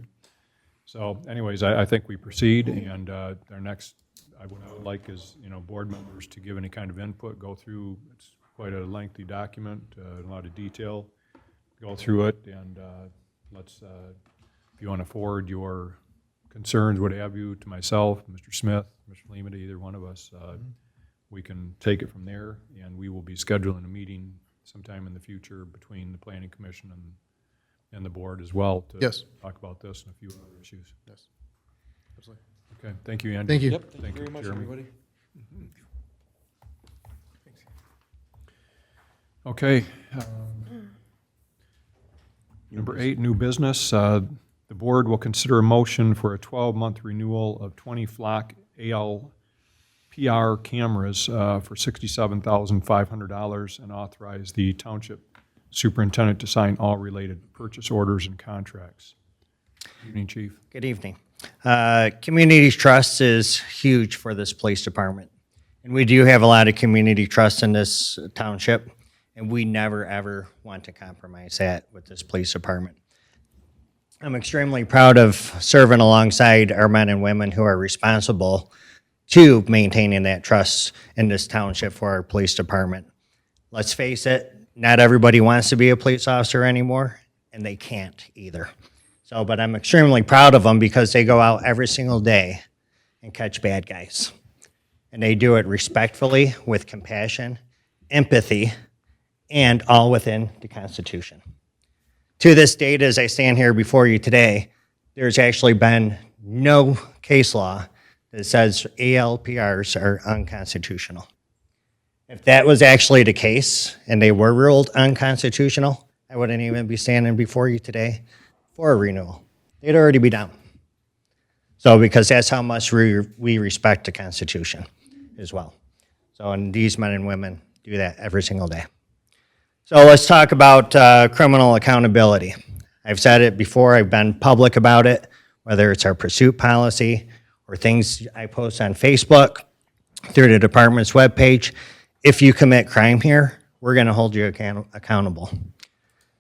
So anyways, I think we proceed, and our next, what I would like is, board members to give any kind of input, go through, it's quite a lengthy document, a lot of detail, go through it, and let's, if you want to forward your concerns, what have you, to myself, Mr. Smith, Mr. Lima, to either one of us, we can take it from there, and we will be scheduling a meeting sometime in the future between the Planning Commission and the board as well to Yes. talk about this and a few other issues. Yes. Absolutely. Okay, thank you, Andy. Thank you. Yep, thank you very much, Jeremy. everybody. Okay. Number 8, new business. The board will consider a motion for a 12-month renewal of 20 flock ALPR cameras for $67,500 and authorize the township superintendent to sign all related purchase orders and contracts. Evening, Chief. Good evening. Community trust is huge for this police department. And we do have a lot of community trust in this township, and we never, ever want to compromise that with this police department. I'm extremely proud of serving alongside our men and women who are responsible to maintaining that trust in this township for our police department. Let's face it, not everybody wants to be a police officer anymore, and they can't either. So, but I'm extremely proud of them because they go out every single day and catch bad guys. And they do it respectfully, with compassion, empathy, and all within the Constitution. To this date, as I stand here before you today, there's actually been no case law that says ALPRs are unconstitutional. If that was actually the case and they were ruled unconstitutional, I wouldn't even be standing before you today for a renewal. They'd already be down. So, because that's how much we respect the Constitution as well. So, and these men and women do that every single day. So let's talk about criminal accountability. I've said it before, I've been public about it, whether it's our pursuit policy or things I post on Facebook, through the department's webpage. If you commit crime here, we're gonna hold you accountable.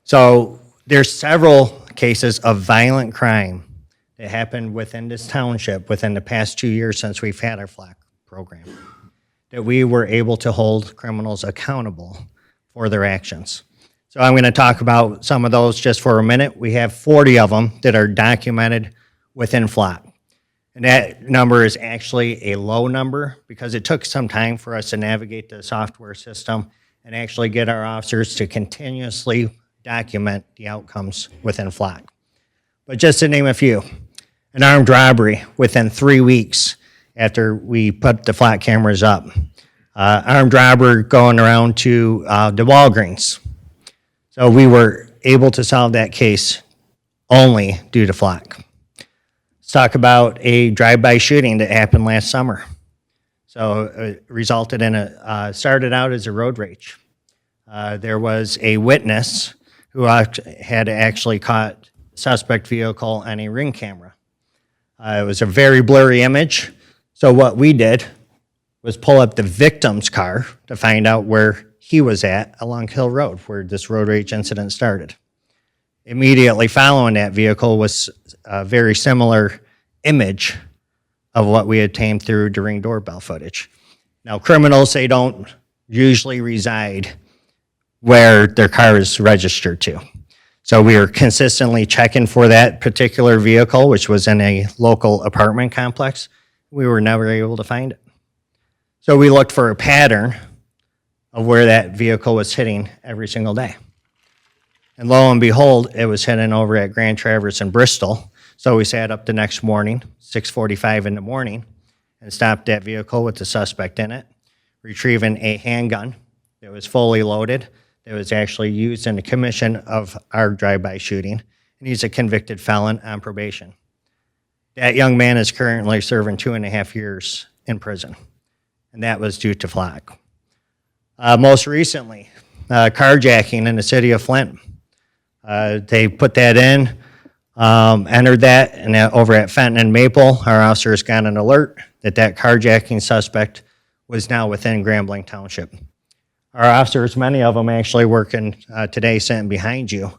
So there's several cases of violent crime that happened within this township within the past 2 years since we've had our FLAC program, that we were able to hold criminals accountable for their actions. So I'm going to talk about some of those just for a minute. We have 40 of them that are documented within FLOC. And that number is actually a low number because it took some time for us to navigate the software system and actually get our officers to continuously document the outcomes within FLOC. But just to name a few, an armed robbery within 3 weeks after we put the FLOC cameras up. Armed robber going around to the Walgreens. So we were able to solve that case only due to FLOC. Let's talk about a drive-by shooting that happened last summer. So it resulted in started out as a road rage. There was a witness who had actually caught suspect vehicle on a ring camera. It was a very blurry image. So what we did was pull up the victim's car to find out where he was at along Hill Road, where this road rage incident started. Immediately following that vehicle was a very similar image of what we obtained through the Ring doorbell footage. Now, criminals, they don't usually reside where their car is registered to. So we are consistently checking for that particular vehicle, which was in a local apartment complex. We were never able to find it. So we looked for a pattern of where that vehicle was hitting every single day. And lo and behold, it was hitting over at Grand Traverse in Bristol. So we sat up the next morning, 6:45 in the morning, and stopped that vehicle with the suspect in it, retrieving a handgun that was fully loaded, that was actually used in the commission of our drive-by shooting, and he's a convicted felon on probation. That young man is currently serving 2.5 years in prison, and that was due to FLOC. Most recently, carjacking in the city of Flint. They put that in, entered that, and over at Fenton and Maple, our officers got an alert that that carjacking suspect was now within Grambling Township. Our officers, many of them actually working today, sitting behind you,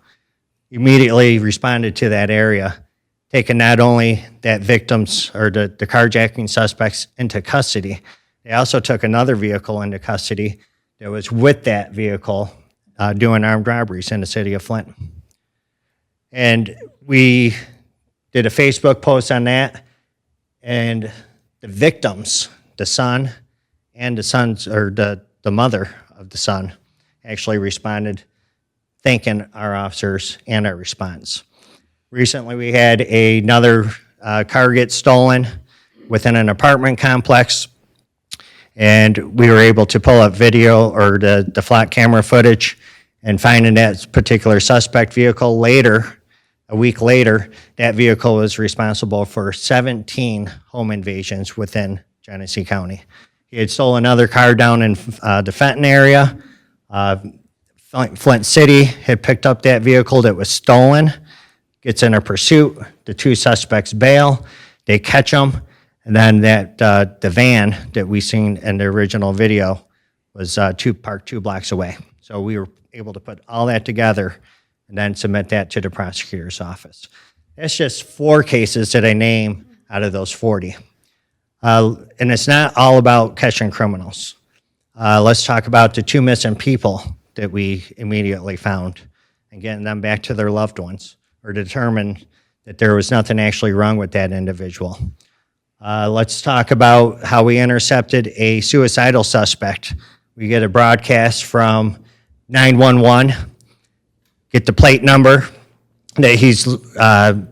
immediately responded to that area, taking not only that victims or the carjacking suspects into custody, they also took another vehicle into custody that was with that vehicle doing armed robberies in the city of Flint. And we did a Facebook post on that, and the victims, the son and the son's, or the mother of the son, actually responded thanking our officers and our response. Recently, we had another car get stolen within an apartment complex, and we were able to pull up video or the flat camera footage and finding that particular suspect vehicle later. A week later, that vehicle was responsible for 17 home invasions within Genesee County. He had stolen another car down in the Fenton area. Flint City had picked up that vehicle that was stolen, gets in a pursuit. The two suspects bail, they catch them, and then the van that we seen in the original video was parked 2 blocks away. So we were able to put all that together and then submit that to the prosecutor's office. That's just 4 cases that I name out of those 40. And it's not all about catching criminals. Let's talk about the 2 missing people that we immediately found and getting them back to their loved ones or determined that there was nothing actually wrong with that individual. Let's talk about how we intercepted a suicidal suspect. We get a broadcast from 911, get the plate number, that he's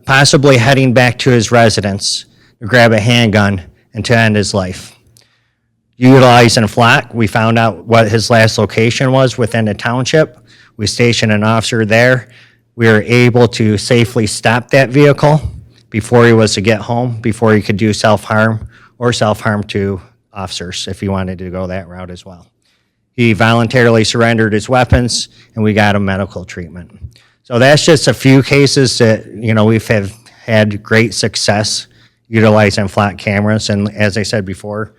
possibly heading back to his residence to grab a handgun and to end his life. Utilizing FLAC, we found out what his last location was within the township. We stationed an officer there. We were able to safely stop that vehicle before he was to get home, before he could do self-harm or self-harm to officers if he wanted to go that route as well. He voluntarily surrendered his weapons, and we got him medical treatment. So that's just a few cases that, we've had great success utilizing flat cameras. And as I said before,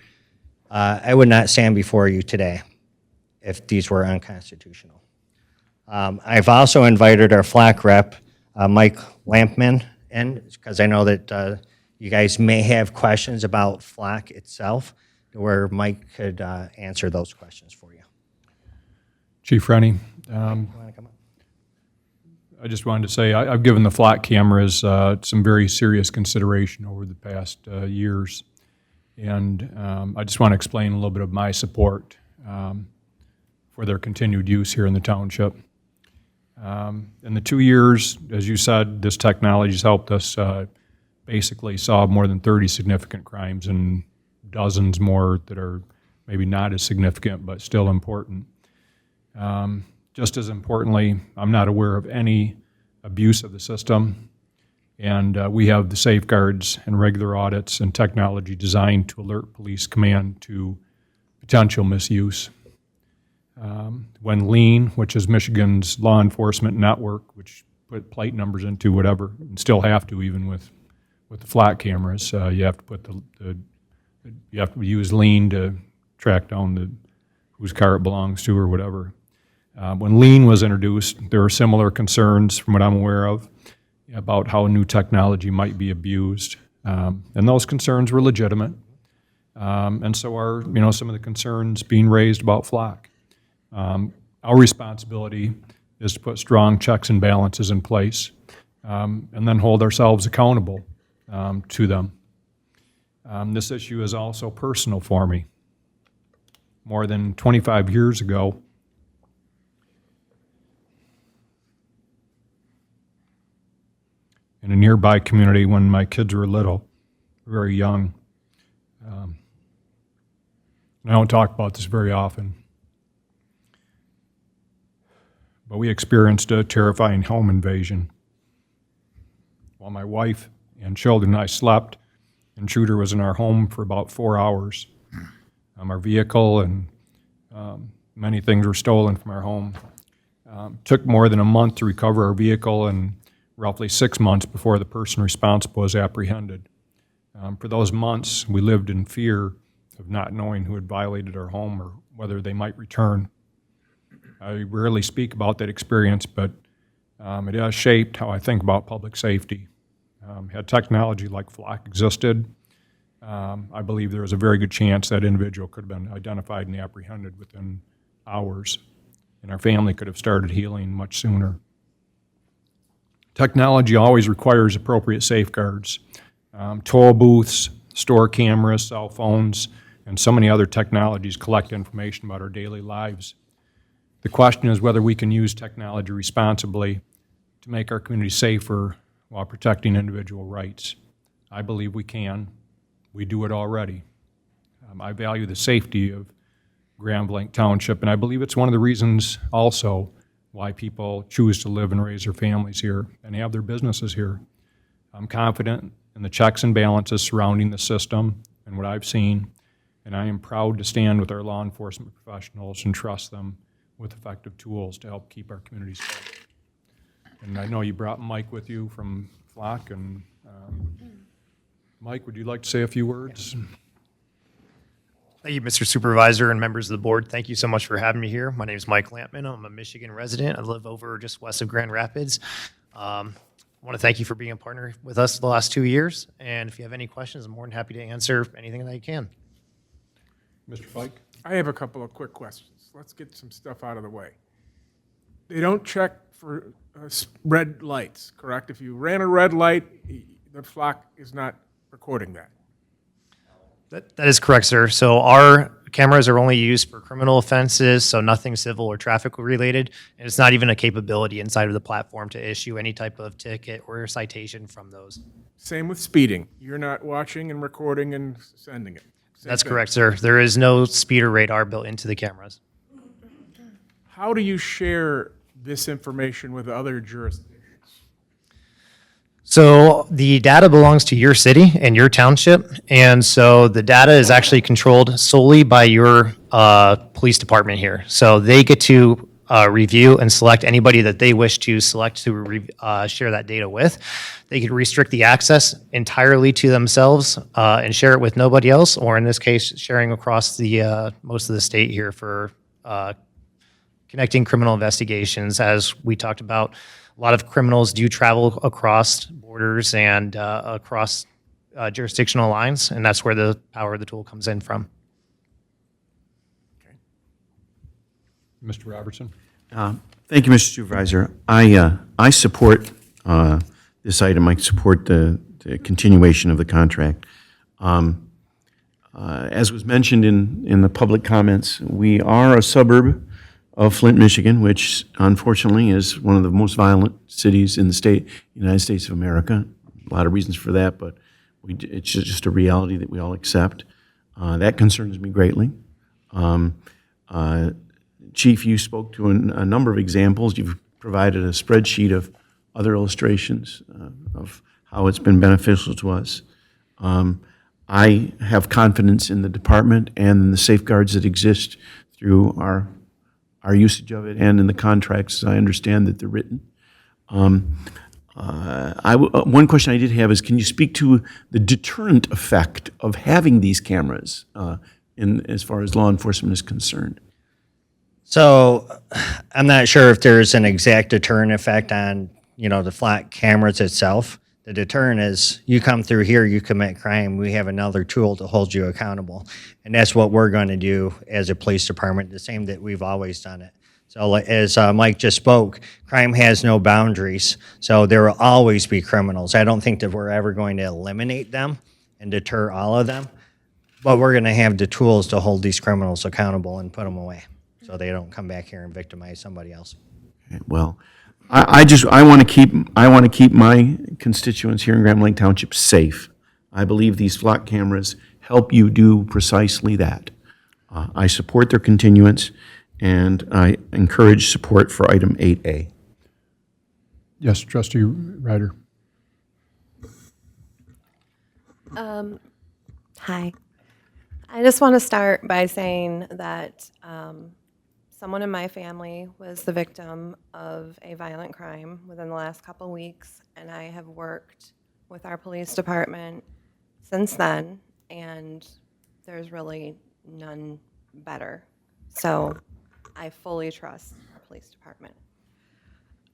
I would not stand before you today if these were unconstitutional. I've also invited our FLAC rep, Mike Lampman, in, because I know that you guys may have questions about FLAC itself, where Mike could answer those questions for you. Chief Rennie, I just wanted to say I've given the flat cameras some very serious consideration over the past years, and I just want to explain a little bit of my support for their continued use here in the township. In the 2 years, as you said, this technology has helped us basically solve more than 30 significant crimes and dozens more that are maybe not as significant but still important. Just as importantly, I'm not aware of any abuse of the system, and we have the safeguards and regular audits and technology designed to alert police command to potential misuse. When LEAN, which is Michigan's law enforcement network, which put plate numbers into whatever, and still have to even with the flat cameras, you have to put you have to use LEAN to track down whose car it belongs to or whatever. When LEAN was introduced, there were similar concerns, from what I'm aware of, about how new technology might be abused, and those concerns were legitimate, and so are some of the concerns being raised about FLAC. Our responsibility is to put strong checks and balances in place, and then hold ourselves accountable to them. This issue is also personal for me. More than 25 years ago, in a nearby community when my kids were little, very young. I don't talk about this very often, but we experienced a terrifying home invasion. While my wife and children and I slept, intruder was in our home for about 4 hours. Our vehicle and many things were stolen from our home. Took more than a month to recover our vehicle, and roughly 6 months before the person responsible was apprehended. For those months, we lived in fear of not knowing who had violated our home or whether they might return. I rarely speak about that experience, but it has shaped how I think about public safety. Had technology like FLAC existed, I believe there was a very good chance that individual could have been identified and apprehended within hours, and our family could have started healing much sooner. Technology always requires appropriate safeguards. Toll booths, store cameras, cell phones, and so many other technologies collect information about our daily lives. The question is whether we can use technology responsibly to make our community safer while protecting individual rights. I believe we can. We do it already. I value the safety of Grand Blanc Township, and I believe it's one of the reasons also why people choose to live and raise their families here and have their businesses here. I'm confident in the checks and balances surrounding the system and what I've seen, and I am proud to stand with our law enforcement professionals and trust them with effective tools to help keep our communities safe. And I know you brought Mike with you from Flock, and Mike, would you like to say a few words? Thank you, Mr. Supervisor and members of the board. Thank you so much for having me here. My name is Mike Lampman. I'm a Michigan resident. I live over just west of Grand Rapids. I want to thank you for being a partner with us the last 2 years. And if you have any questions, I'm more than happy to answer anything that I can. Mr. Fike? I have a couple of quick questions. Let's get some stuff out of the way. They don't check for red lights, correct? If you ran a red light, the Flock is not recording that. That is correct, sir. So our cameras are only used for criminal offenses, so nothing civil or traffic related. And it's not even a capability inside of the platform to issue any type of ticket or citation from those. Same with speeding. You're not watching and recording and sending it. Same That's thing. correct, sir. There is no speeder radar built into the cameras. How do you share this information with other jurisdictions? So the data belongs to your city and your township, and so the data is actually controlled solely by your police department here. So they get to review and select anybody that they wish to select to share that data with. They could restrict the access entirely to themselves and share it with nobody else, or in this case, sharing across the most of the state here for connecting criminal investigations. As we talked about, a lot of criminals do travel across borders and across jurisdictional lines, and that's where the power of the tool comes in from. Mr. Robertson? Thank you, Mr. Supervisor. I support this item. I support the continuation of the contract. As was mentioned in the public comments, we are a suburb of Flint, Michigan, which unfortunately is one of the most violent cities in the United States of America. A lot of reasons for that, but it's just a reality that we all accept. That concerns me greatly. Chief, you spoke to a number of examples. You've provided a spreadsheet of other illustrations of how it's been beneficial to us. I have confidence in the department and in the safeguards that exist through our usage of it and in the contracts, as I understand that they're written. One question I did have is, can you speak to the deterrent effect of having these cameras as far as law enforcement is concerned? So I'm not sure if there's an exact deterrent effect on, the flat cameras itself. The deterrent is you come through here, you commit crime, we have another tool to hold you accountable. And that's what we're going to do as a police department, the same that we've always done it. So as Mike just spoke, crime has no boundaries, so there will always be criminals. I don't think that we're ever going to eliminate them and deter all of them, but we're going to have the tools to hold these criminals accountable and put them away so they don't come back here and victimize somebody else. Okay, well, I want to keep my constituents here in Grand Blanc Township safe. I believe these flock cameras help you do precisely that. I support their continuance, and I encourage support for item 8A. Yes, Trustee Ryder. Hi. I just want to start by saying that someone in my family was the victim of a violent crime within the last couple weeks, and I have worked with our police department since then, and there's really none better. So I fully trust our police department.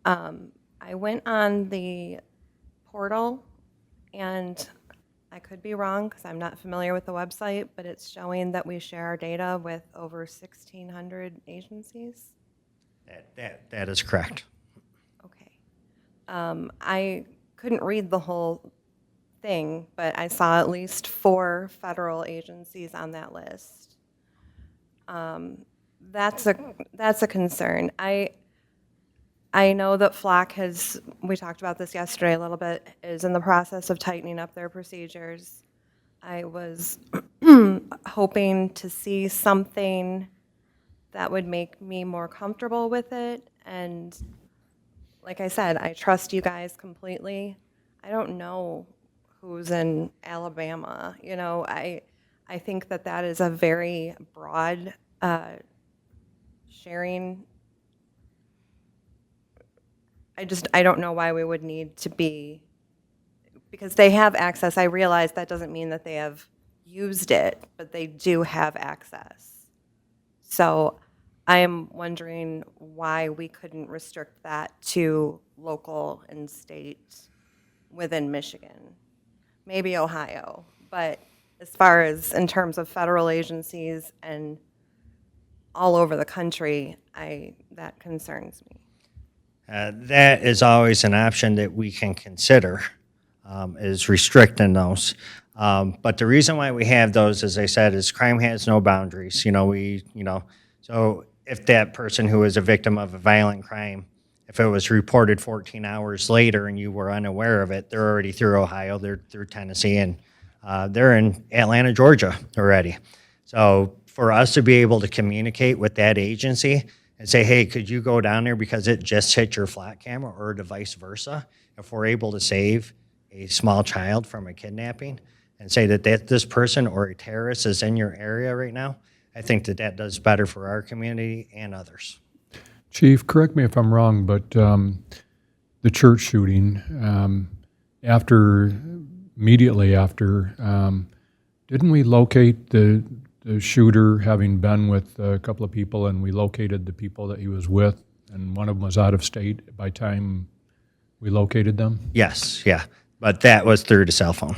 I went on the portal, and I could be wrong because I'm not familiar with the website, but it's showing that we share our data with over 1,600 agencies. That is correct. Okay. I couldn't read the whole thing, but I saw at least 4 federal agencies on that list. that's a concern. I know that Flock has, we talked about this yesterday a little bit, is in the process of tightening up their procedures. I was hoping to see something that would make me more comfortable with it. And like I said, I trust you guys completely. I don't know who's in Alabama. You know, I think that that is a very broad sharing. I don't know why we would need to be, because they have access. I realize that doesn't mean that they have used it, but they do have access. So I am wondering why we couldn't restrict that to local and state within Michigan. Maybe Ohio, but as far as in terms of federal agencies and all over the country, that concerns me. That is always an option that we can consider, is restricting those. But the reason why we have those, as I said, is crime has no boundaries. So if that person who is a victim of a violent crime, if it was reported 14 hours later and you were unaware of it, they're already through Ohio, they're through Tennessee, and they're in Atlanta, Georgia already. So for us to be able to communicate with that agency and say, hey, could you go down there because it just hit your flat camera, or vice versa, if we're able to save a small child from a kidnapping and say that this person or a terrorist is in your area right now, I think that does better for our community and others. Chief, correct me if I'm wrong, but the church shooting, immediately after, didn't we locate the shooter having been with a couple of people, and we located the people that he was with, and one of them was out of state by time we located them? Yes, yeah, but that was through the cell phone.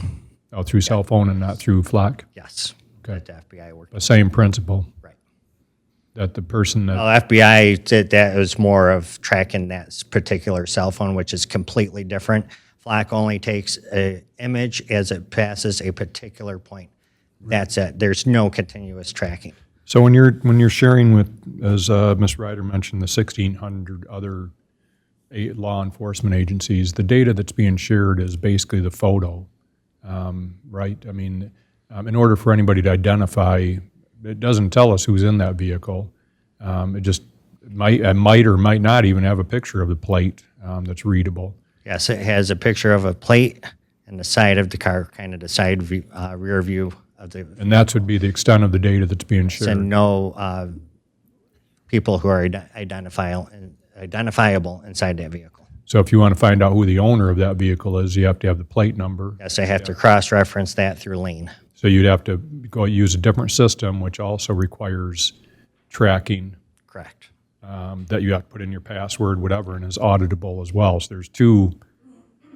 Oh, through cell phone and not through Flock? Yes. Okay. That the FBI worked. The same principle? Right. That the person that... Well, FBI did that. It was more of tracking that particular cell phone, which is completely different. Flock only takes an image as it passes a particular point. That's it. There's no continuous tracking. So when you're sharing with, as Ms. Ryder mentioned, the 1,600 other law enforcement agencies, the data that's being shared is basically the photo, right? I mean, in order for anybody to identify, it doesn't tell us who's in that vehicle. It might or might not even have a picture of the plate that's readable. Yes, it has a picture of a plate and the side of the car, kind of the side view, rear view of the. And that would be the extent of the data that's being shared. And no people who are identifiable inside that vehicle. So if you want to find out who the owner of that vehicle is, you have to have the plate number. Yes, I have to cross-reference that through lane. So you'd have to go use a different system, which also requires tracking. Correct. That you have to put in your password, whatever, and is auditable as well. So there's two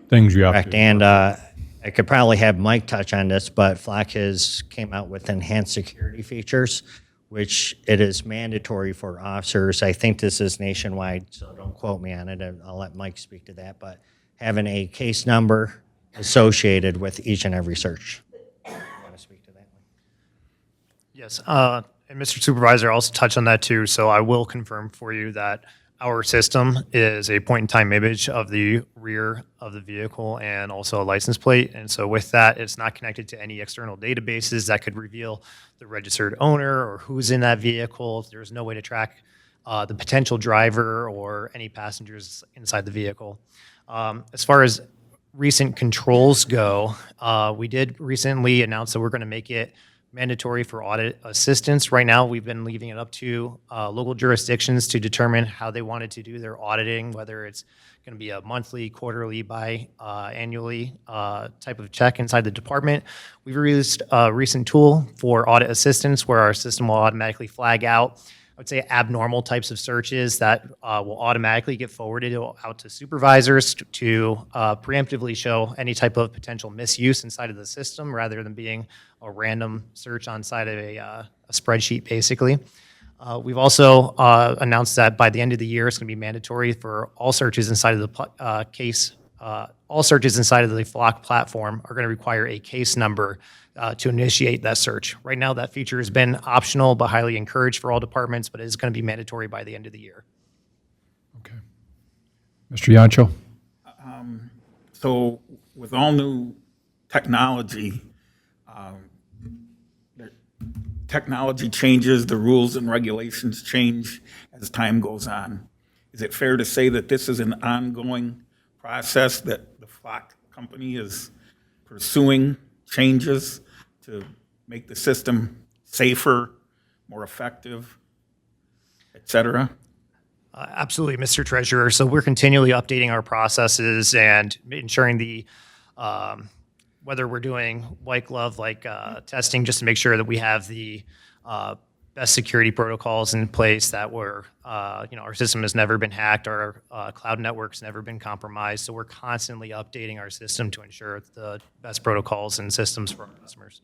things you have Correct. to... And I could probably have Mike touch on this, but Flock has came out with enhanced security features, which it is mandatory for officers. I think this is nationwide, so don't quote me on it. I'll let Mike speak to that. But having a case number associated with each and every search. You want to speak to that one? Yes, and Mr. Supervisor also touched on that too, so I will confirm for you that our system is a point-in-time image of the rear of the vehicle and also a license plate, and so with that, it's not connected to any external databases that could reveal the registered owner or who's in that vehicle. There's no way to track the potential driver or any passengers inside the vehicle. As far as recent controls go, we did recently announce that we're going to make it mandatory for audit assistance. Right now, we've been leaving it up to local jurisdictions to determine how they wanted to do their auditing, whether it's going to be a monthly, quarterly, annually type of check inside the department. We've released a recent tool for audit assistance where our system will automatically flag out, I would say, abnormal types of searches that will automatically get forwarded out to supervisors to preemptively show any type of potential misuse inside of the system rather than being a random search on side of a spreadsheet, basically. We've also announced that by the end of the year, it's going to be mandatory for all searches inside of the case all searches inside of the Flock platform are going to require a case number to initiate that search. Right now, that feature has been optional but highly encouraged for all departments, but it is going to be mandatory by the end of the year. Okay. Mr. Yancho? So with all new technology, technology changes, the rules and regulations change as time goes on. Is it fair to say that this is an ongoing process, that the Flock company is pursuing changes to make the system safer, more effective, et cetera? Absolutely, Mr. Treasurer. So we're continually updating our processes and ensuring whether we're doing white glove testing just to make sure that we have the best security protocols in place, that our system has never been hacked, our cloud network's never been compromised. So we're constantly updating our system to ensure the best protocols and systems for our customers.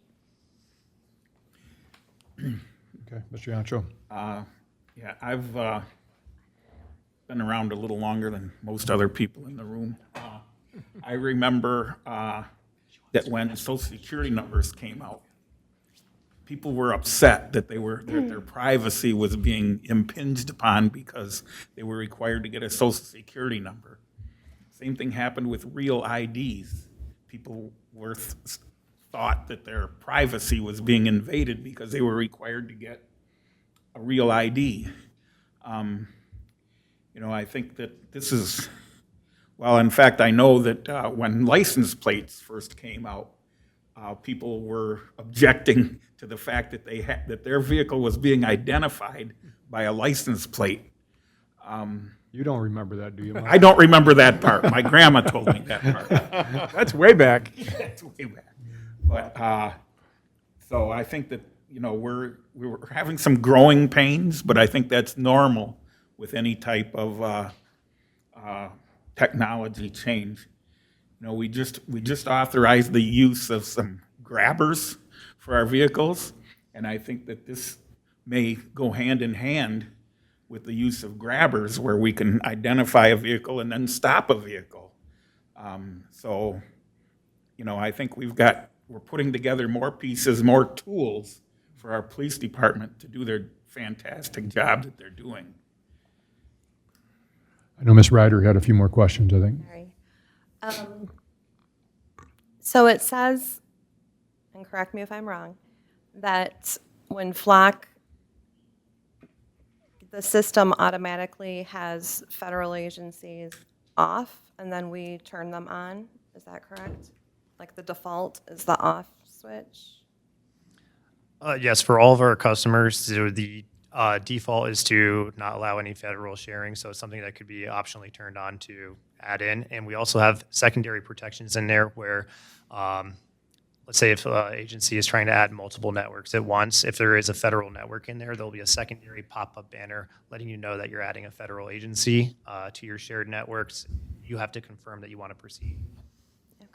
Okay, Mr. Yancho? Yeah, I've been around a little longer than most other people in the room. I remember that when Social Security numbers came out, people were upset that their privacy was being impinged upon because they were required to get a Social Security number. Same thing happened with real IDs. People thought that their privacy was being invaded because they were required to get a real ID. I think that this is, well, in fact, I know that when license plates first came out, people were objecting to the fact that that their vehicle was being identified by a license plate. You don't remember that, do you, Mike? I don't remember that part. My grandma told me that part. That's way back. That's way back. But so I think that we're having some growing pains, but I think that's normal with any type of technology change. We just authorized the use of some grabbers for our vehicles, and I think that this may go hand in hand with the use of grabbers, where we can identify a vehicle and then stop a vehicle. So, I think we're putting together more pieces, more tools for our police department to do their fantastic job that they're doing. I know Ms. Ryder had a few more questions, I think. Sorry. So it says, and correct me if I'm wrong, that when Flock, the system automatically has federal agencies off, and then we turn them on. Is that correct? Like the default is the off switch? Yes, for all of our customers, so the default is to not allow any federal sharing, so it's something that could be optionally turned on to add in. And we also have secondary protections in there where, let's say if an agency is trying to add multiple networks at once, if there is a federal network in there, there'll be a secondary pop-up banner letting you know that you're adding a federal agency to your shared networks. You have to confirm that you want to proceed. Okay.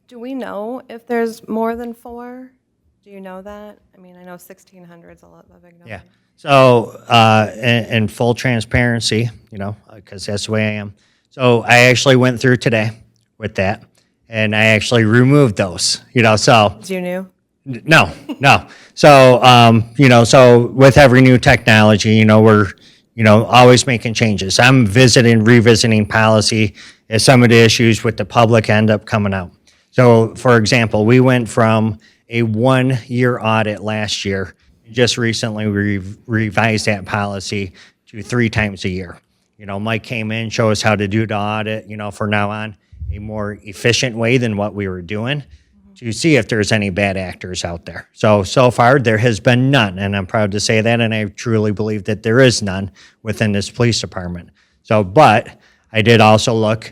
Do we know if there's more than 4? Do you know that? I mean, I know 1,600 is a big number. Yeah. So, in full transparency, because that's the way I am. So I actually went through today with that, and I actually removed those, so. You knew? No. So, so with every new technology, we're, always making changes. I'm revisiting policy as some of the issues with the public end up coming out. So, for example, we went from a 1-year audit last year. Just recently, we revised that policy to 3 times a year. Mike came in, showed us how to do the audit, from now on, a more efficient way than what we were doing to see if there's any bad actors out there. So far, there has been none, and I'm proud to say that, and I truly believe that there is none within this police department. But I did also look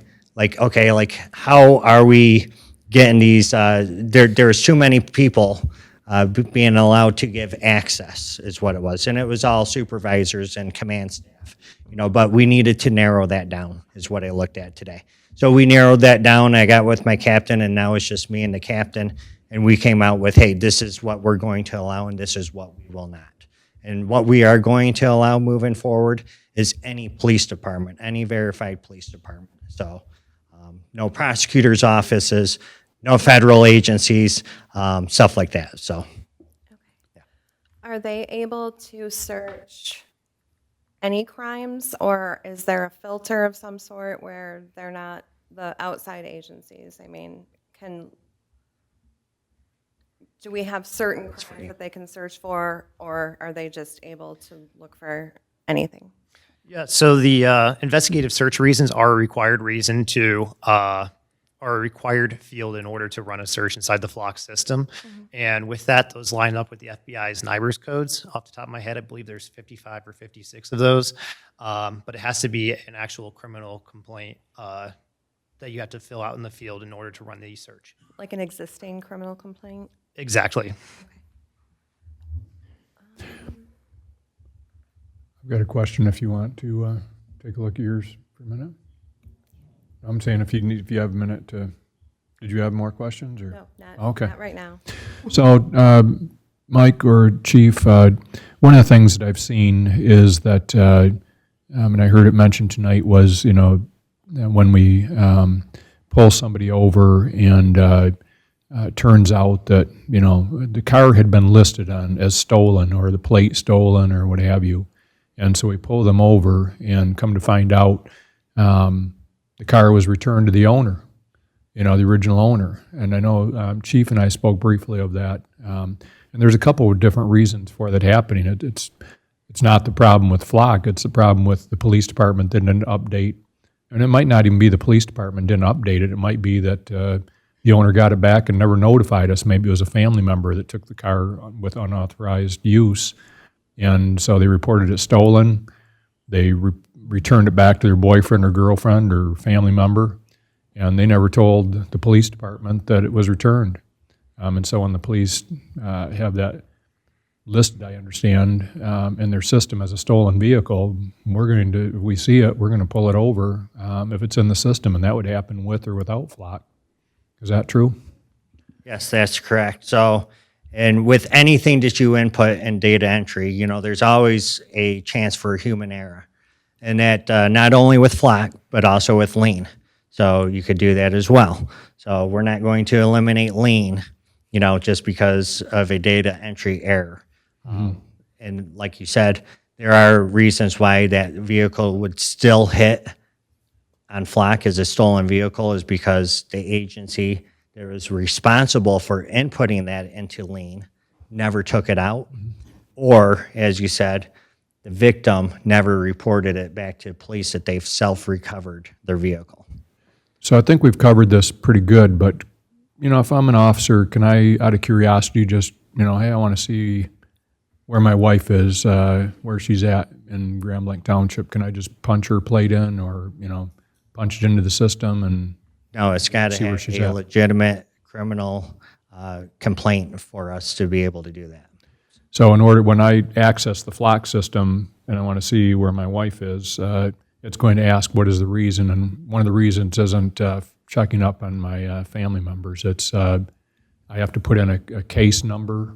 how are we getting these, there's too many people being allowed to give access is what it was. And it was all supervisors and command staff, but we needed to narrow that down is what I looked at today. So we narrowed that down. I got with my captain, and now it's just me and the captain. And we came out with, hey, this is what we're going to allow, and this is what we will not. And what we are going to allow moving forward is any police department, any verified police department. So no prosecutor's offices, no federal agencies, stuff like that. So Are they able to search any crimes, or is there a filter of some sort where they're not the outside agencies? I mean, do we have certain crimes that they can search for, or are they just able to look for anything? Yeah, so the investigative search reasons are a required reason to, are a required field in order to run a search inside the Flock system. And with that, those line up with the FBI's NIBRS codes. Off the top of my head, I believe there's 55 or 56 of those. But it has to be an actual criminal complaint that you have to fill out in the field in order to run the search. Like an existing criminal complaint? Exactly. I've got a question if you want to take a look at yours for a minute. I'm saying if you have a minute to, did you have more questions or? No, Okay. not right now. So, Mike or Chief, one of the things that I've seen is that, and I heard it mentioned tonight was, when we pull somebody over and turns out that, the car had been listed on as stolen or the plate stolen or what have you. And so we pull them over and come to find out the car was returned to the owner, the original owner. And I know Chief and I spoke briefly of that. And there's a couple of different reasons for that happening. It's not the problem with Flock. It's the problem with the police department didn't update. And it might not even be the police department didn't update it. It might be that the owner got it back and never notified us. Maybe it was a family member that took the car with unauthorized use. And so they reported it stolen. They returned it back to their boyfriend or girlfriend or family member, and they never told the police department that it was returned. And so when the police have that listed, I understand, in their system as a stolen vehicle, if we see it, we're going to pull it over if it's in the system, and that would happen with or without Flock. Is that true? yes, that's correct. So, and with anything that you input in data entry, there's always a chance for human error. And that not only with Flock, but also with lean. So you could do that as well. So we're not going to eliminate lean, just because of a data entry error. And like you said, there are reasons why that vehicle would still hit on Flock as a stolen vehicle is because the agency that was responsible for inputting that into lean never took it out. Or, as you said, the victim never reported it back to police that they've self-recovered their vehicle. So I think we've covered this pretty good, but, if I'm an officer, can I, out of curiosity, just, hey, I want to see where my wife is, where she's at in Grand Blanc Township. Can I just punch her plate in or, punch it into the system and No, it's got to see where have she's a at? legitimate criminal complaint for us to be able to do that. So when I access the Flock system and I want to see where my wife is, it's going to ask what is the reason, and one of the reasons isn't checking up on my family members. It's I have to put in a case number,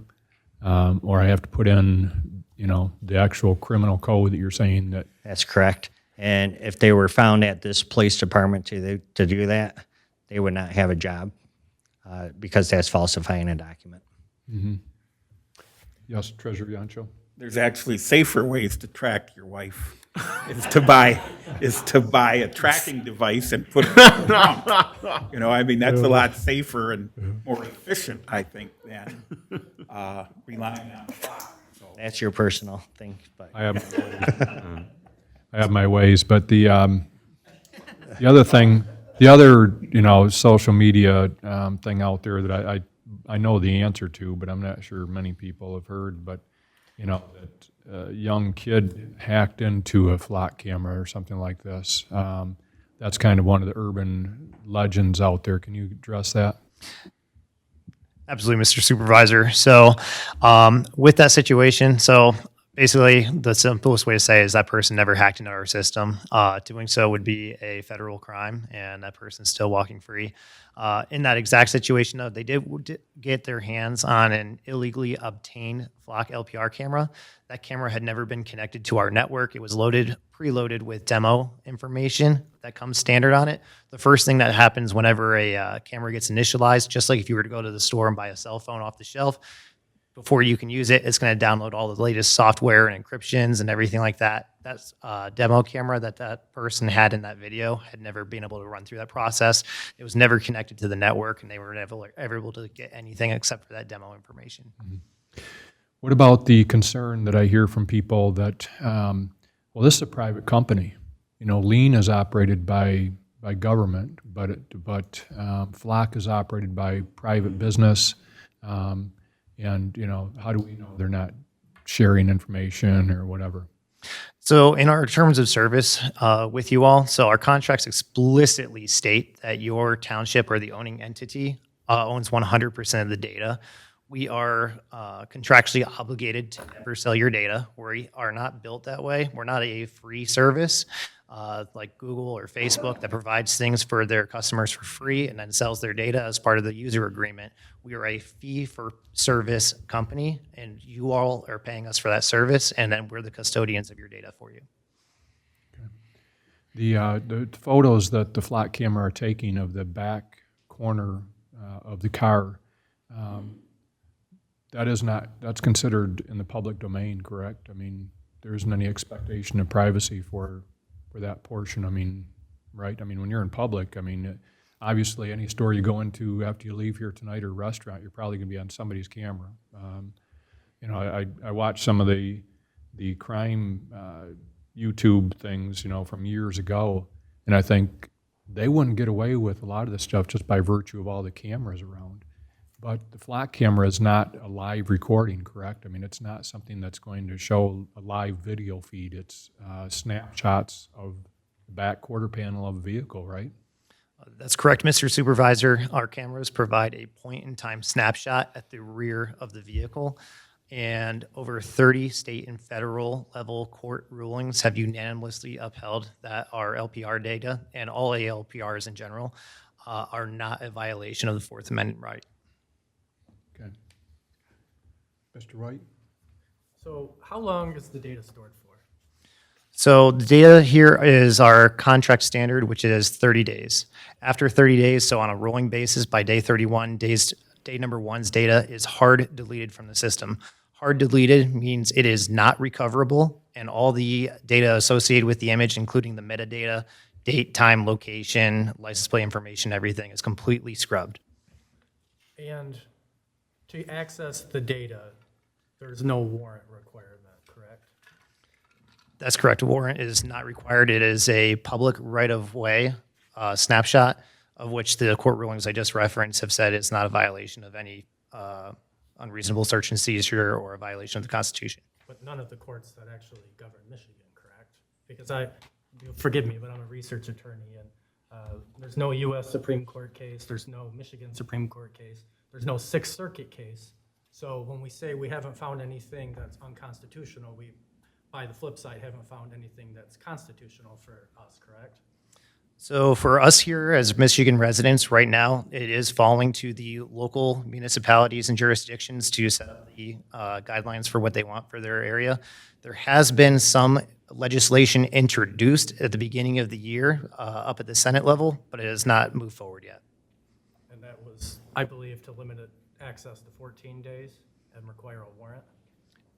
or I have to put in, the actual criminal code that you're saying that. That's correct. And if they were found at this police department to do that, they would not have a job because that's falsifying a document. Yes, Treasurer Yancho? There's actually safer ways to track your wife. is to buy a tracking device and put it in the trunk. That's a lot safer and more efficient, I think, than relying on Flock. So That's your personal thing, but I have my ways, but the other thing, social media thing out there that I know the answer to, but I'm not sure many people have heard, but that a young kid hacked into a Flock camera or something like this. That's kind of one of the urban legends out there. Can you address that? Absolutely, Mr. Supervisor. So with that situation, Basically, the simplest way to say it is that person never hacked into our system. Doing so would be a federal crime, and that person's still walking free. In that exact situation, though, they did get their hands on an illegally obtained Flock LPR camera. That camera had never been connected to our network. It was preloaded with demo information that comes standard on it. The first thing that happens whenever a camera gets initialized, just like if you were to go to the store and buy a cell phone off the shelf, before you can use it, it's going to download all the latest software and encryptions and everything like that. That's a demo camera that person had in that video had never been able to run through that process. It was never connected to the network, and they were never ever able to get anything except for that demo information. What about the concern that I hear from people that, well, this is a private company. You know, Lean is operated by government, but Flock is operated by private business. And, you know, how do we know they're not sharing information or whatever? So in our terms of service with you all, so our contracts explicitly state that your township or the owning entity owns 100% of the data. We are contractually obligated to never sell your data. We are not built that way. We're not a free service like Google or Facebook that provides things for their customers for free and then sells their data as part of the user agreement. We are a fee-for-service company, and you all are paying us for that service, and then we're the custodians of your data for you. The photos that the Flock camera are taking of the back corner of the car, that's considered in the public domain, correct? I mean, there isn't any expectation of privacy for that portion. I mean, right? I mean, when you're in public, I mean, obviously any store you go into after you leave here tonight or restaurant, you're probably going to be on somebody's camera. You know, I watched some of the crime YouTube things, you know, from years ago, and I think they wouldn't get away with a lot of this stuff just by virtue of all the cameras around. But the Flock camera is not a live recording, correct? I mean, it's not something that's going to show a live video feed. It's snapshots of the back quarter panel of a vehicle, right? That's correct, Mr. Supervisor. Our cameras provide a point-in-time snapshot at the rear of the vehicle, and over 30 state and federal level court rulings have unanimously upheld that our LPR data and all ALPRs in general are not a violation of the Fourth Amendment right. Okay. Mr. White? So how long is the data stored for? So the data here is our contract standard, which is 30 days. After 30 days, so on a rolling basis, by day 31, day number one's data is hard deleted from the system. Hard deleted means it is not recoverable, and all the data associated with the image, including the metadata, date, time, location, license plate information, everything is completely scrubbed. And to access the data, there's no warrant requirement, correct? That's correct. A warrant is not required. It is a public right-of-way snapshot, of which the court rulings I just referenced have said it's not a violation of any unreasonable search and seizure or a violation of the Constitution. But none of the courts that actually govern Michigan, correct? Because forgive me, but I'm a research attorney, and there's no U.S. Supreme Court case, there's no Michigan Supreme Court case, there's no Sixth Circuit case. So when we say we haven't found anything that's unconstitutional, we, by the flip side, haven't found anything that's constitutional for us, correct? So for us here as Michigan residents right now, it is falling to the local municipalities and jurisdictions to set up the guidelines for what they want for their area. There has been some legislation introduced at the beginning of the year up at the Senate level, but it has not moved forward yet. And that was, I believe, to limit access to 14 days and require a warrant?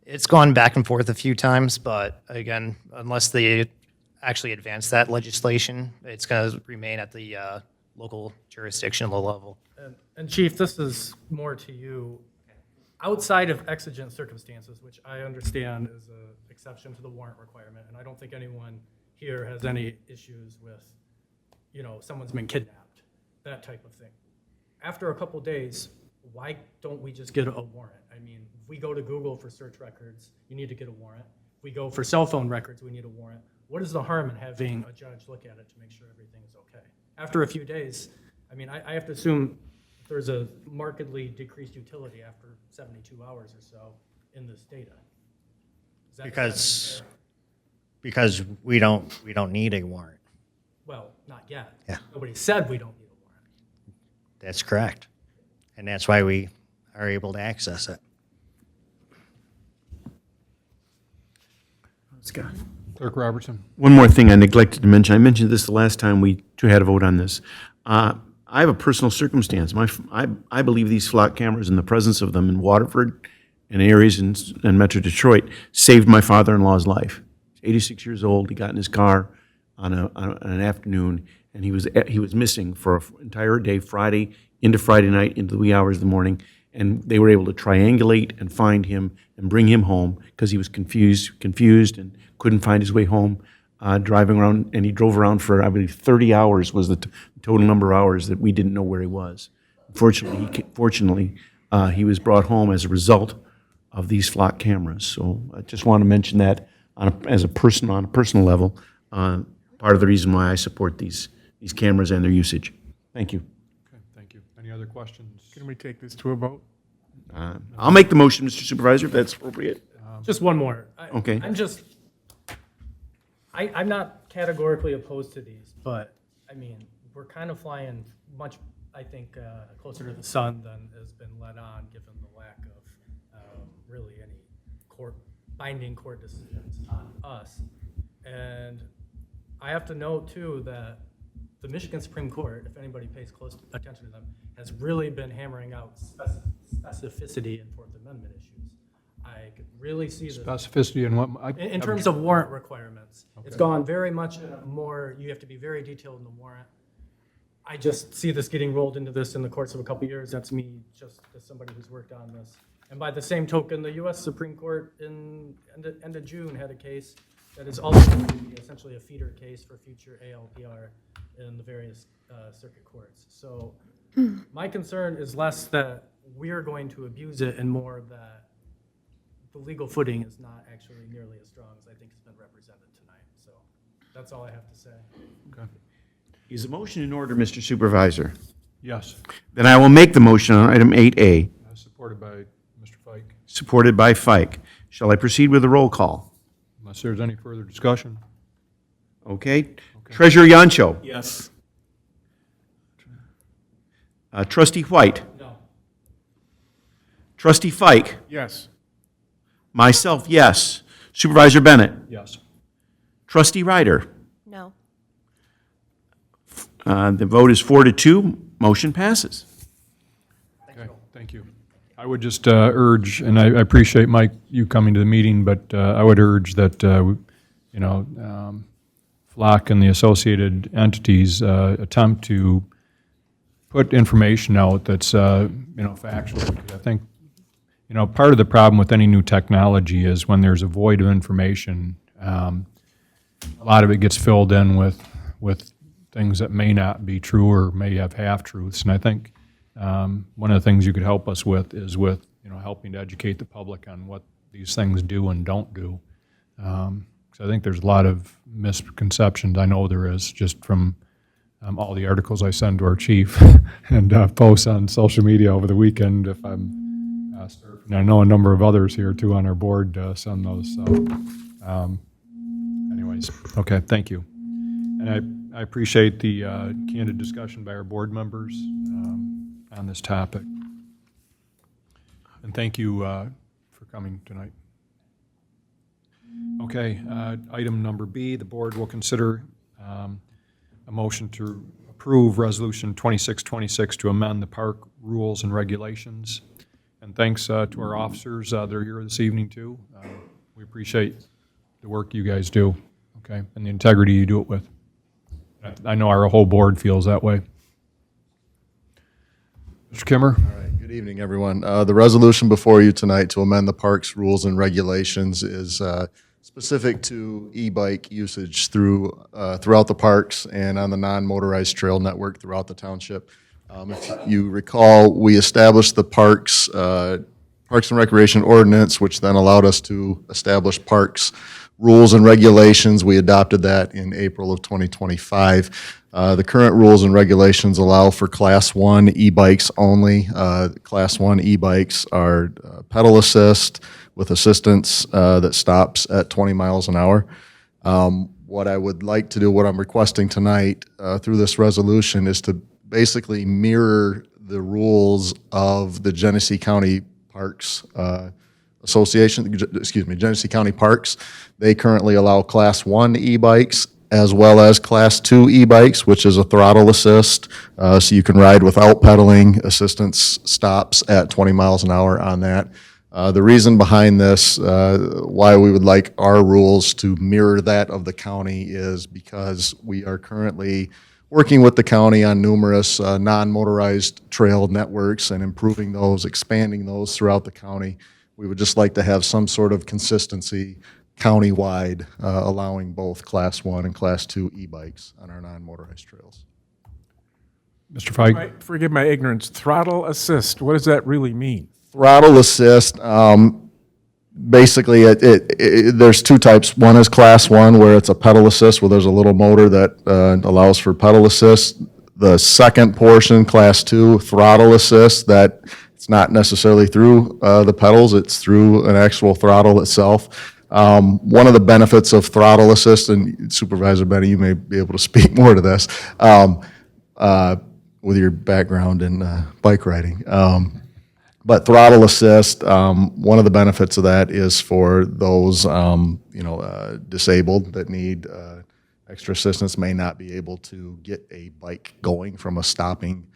It's gone back and forth a few times, but again, unless they actually advance that legislation, it's going to remain at the local jurisdictional level. And Chief, this is more to you. Outside of exigent circumstances, which I understand is an exception to the warrant requirement, and I don't think anyone here has any issues with, you know, someone's been kidnapped, that type of thing. After a couple days, why don't we just get a warrant? I mean, if we go to Google for search records, you need to get a warrant. If we go for cell phone records, we need a warrant. What is the harm in having a judge look at it to make sure everything is okay? After a few days, I mean, I have to assume there's a markedly decreased utility after 72 hours or so in this data. Because we don't need a warrant. Well, not yet. Yeah. Nobody said we don't need a warrant. That's correct. And that's why we are able to access it. Scott. Clerk Robertson. One more thing I neglected to mention. I mentioned this the last time we had a vote on this. I have a personal circumstance. I believe these flock cameras and the presence of them in Waterford and areas in Metro Detroit saved my father-in-law's life. He's 86 years old. He got in his car on an afternoon, and he was missing for an entire day, Friday into Friday night, into the wee hours of the morning, and they were able to triangulate and find him and bring him home because he was confused and couldn't find his way home, driving around, and he drove around for, I believe, 30 hours was the total number of hours that we didn't know where he was. Fortunately, he was brought home as a result of these flock cameras. So I just want to mention that on a personal level, part of the reason why I support these cameras and their usage. Thank you. Okay, thank you. Any other questions? Can we take this to a vote? I'll make the motion, Mr. Supervisor, if that's appropriate. Just one more. Okay. I'm not categorically opposed to these, but, I mean, we're kind of flying much, I think, closer to the sun than has been let on, given the lack of really any binding court decisions on us. And I have to note, too, that the Michigan Supreme Court, if anybody pays close attention to them, has really been hammering out specificity in Fourth Amendment issues. I could really see the Specificity in what? in terms of warrant requirements. It's gone very much more, you have to be very detailed in the warrant. I just see this getting rolled into this in the course of a couple of years. That's me, just as somebody who's worked on this. And by the same token, the U.S. Supreme Court in end of June had a case that is also going to be essentially a feeder case for future ALPR in the various circuit courts. So my concern is less that we're going to abuse it and more that the legal footing is not actually nearly as strong as I think has been represented tonight. So that's all I have to say. Okay. Is the motion in order, Mr. Supervisor? Yes. Then I will make the motion on item 8A. Supported by Mr. Fike. Supported by Fike. Shall I proceed with the roll call? Unless there's any further discussion. Okay. Treasurer Yancho. Yes. Trustee White. No. Trustee Fike. Yes. Myself, yes. Supervisor Bennett. Yes. Trustee Ryder. No. The vote is 4-2. Motion passes. Okay, thank you. I would just urge, and I appreciate, Mike, you coming to the meeting, but I would urge that, Flock and the associated entities attempt to put information out that's, factual. Because I think, part of the problem with any new technology is when there's a void of information, a lot of it gets filled in with things that may not be true or may have half-truths. And I think one of the things you could help us with is with, helping to educate the public on what these things do and don't do. Because I think there's a lot of misconceptions. I know there is, just from all the articles I send to our chief and posts on social media over the weekend. If I'm surfing, I know a number of others here too on our board send those. So, anyways, okay, thank you. And I appreciate the candid discussion by our board members on this topic. And thank you for coming tonight. Okay, item number B, the board will consider a motion to approve Resolution 2626 to amend the park rules and regulations. And thanks to our officers, they're here this evening too. We appreciate the work you guys do, okay, and the integrity you do it with. I know our whole board feels that way. Mr. Kimmer? All right, good evening, everyone. The resolution before you tonight to amend the parks rules and regulations is specific to e-bike usage throughout the parks and on the non-motorized trail network throughout the township. If you recall, we established the Parks and Recreation Ordinance, which then allowed us to establish parks rules and regulations. We adopted that in April of 2025. The current rules and regulations allow for Class 1 e-bikes only. Class 1 e-bikes are pedal assist with assistance that stops at 20 miles an hour. What I would like to do, what I'm requesting tonight through this resolution, is to basically mirror the rules of the Genesee County Parks Association, Genesee County Parks. They currently allow Class 1 e-bikes as well as Class 2 e-bikes, which is a throttle assist, so you can ride without pedaling. Assistance stops at 20 miles an hour on that. The reason behind this, why we would like our rules to mirror that of the county, is because we are currently working with the county on numerous non-motorized trail networks and improving those, expanding those throughout the county. We would just like to have some sort of consistency countywide, allowing both Class 1 and Class 2 e-bikes on our non-motorized trails. Mr. Feig? Forgive my ignorance, throttle assist, what does that really mean? Throttle assist, basically, there's two types. One is Class 1, where it's a pedal assist, where there's a little motor that allows for pedal assist. The second portion, Class 2, throttle assist, that it's not necessarily through the pedals, it's through an actual throttle itself. One of the benefits of throttle assist, and Supervisor Benny, you may be able to speak more to this, with your background in bike riding. But throttle assist, one of the benefits of that is for those, disabled that need extra assistance, may not be able to get a bike going from a stopping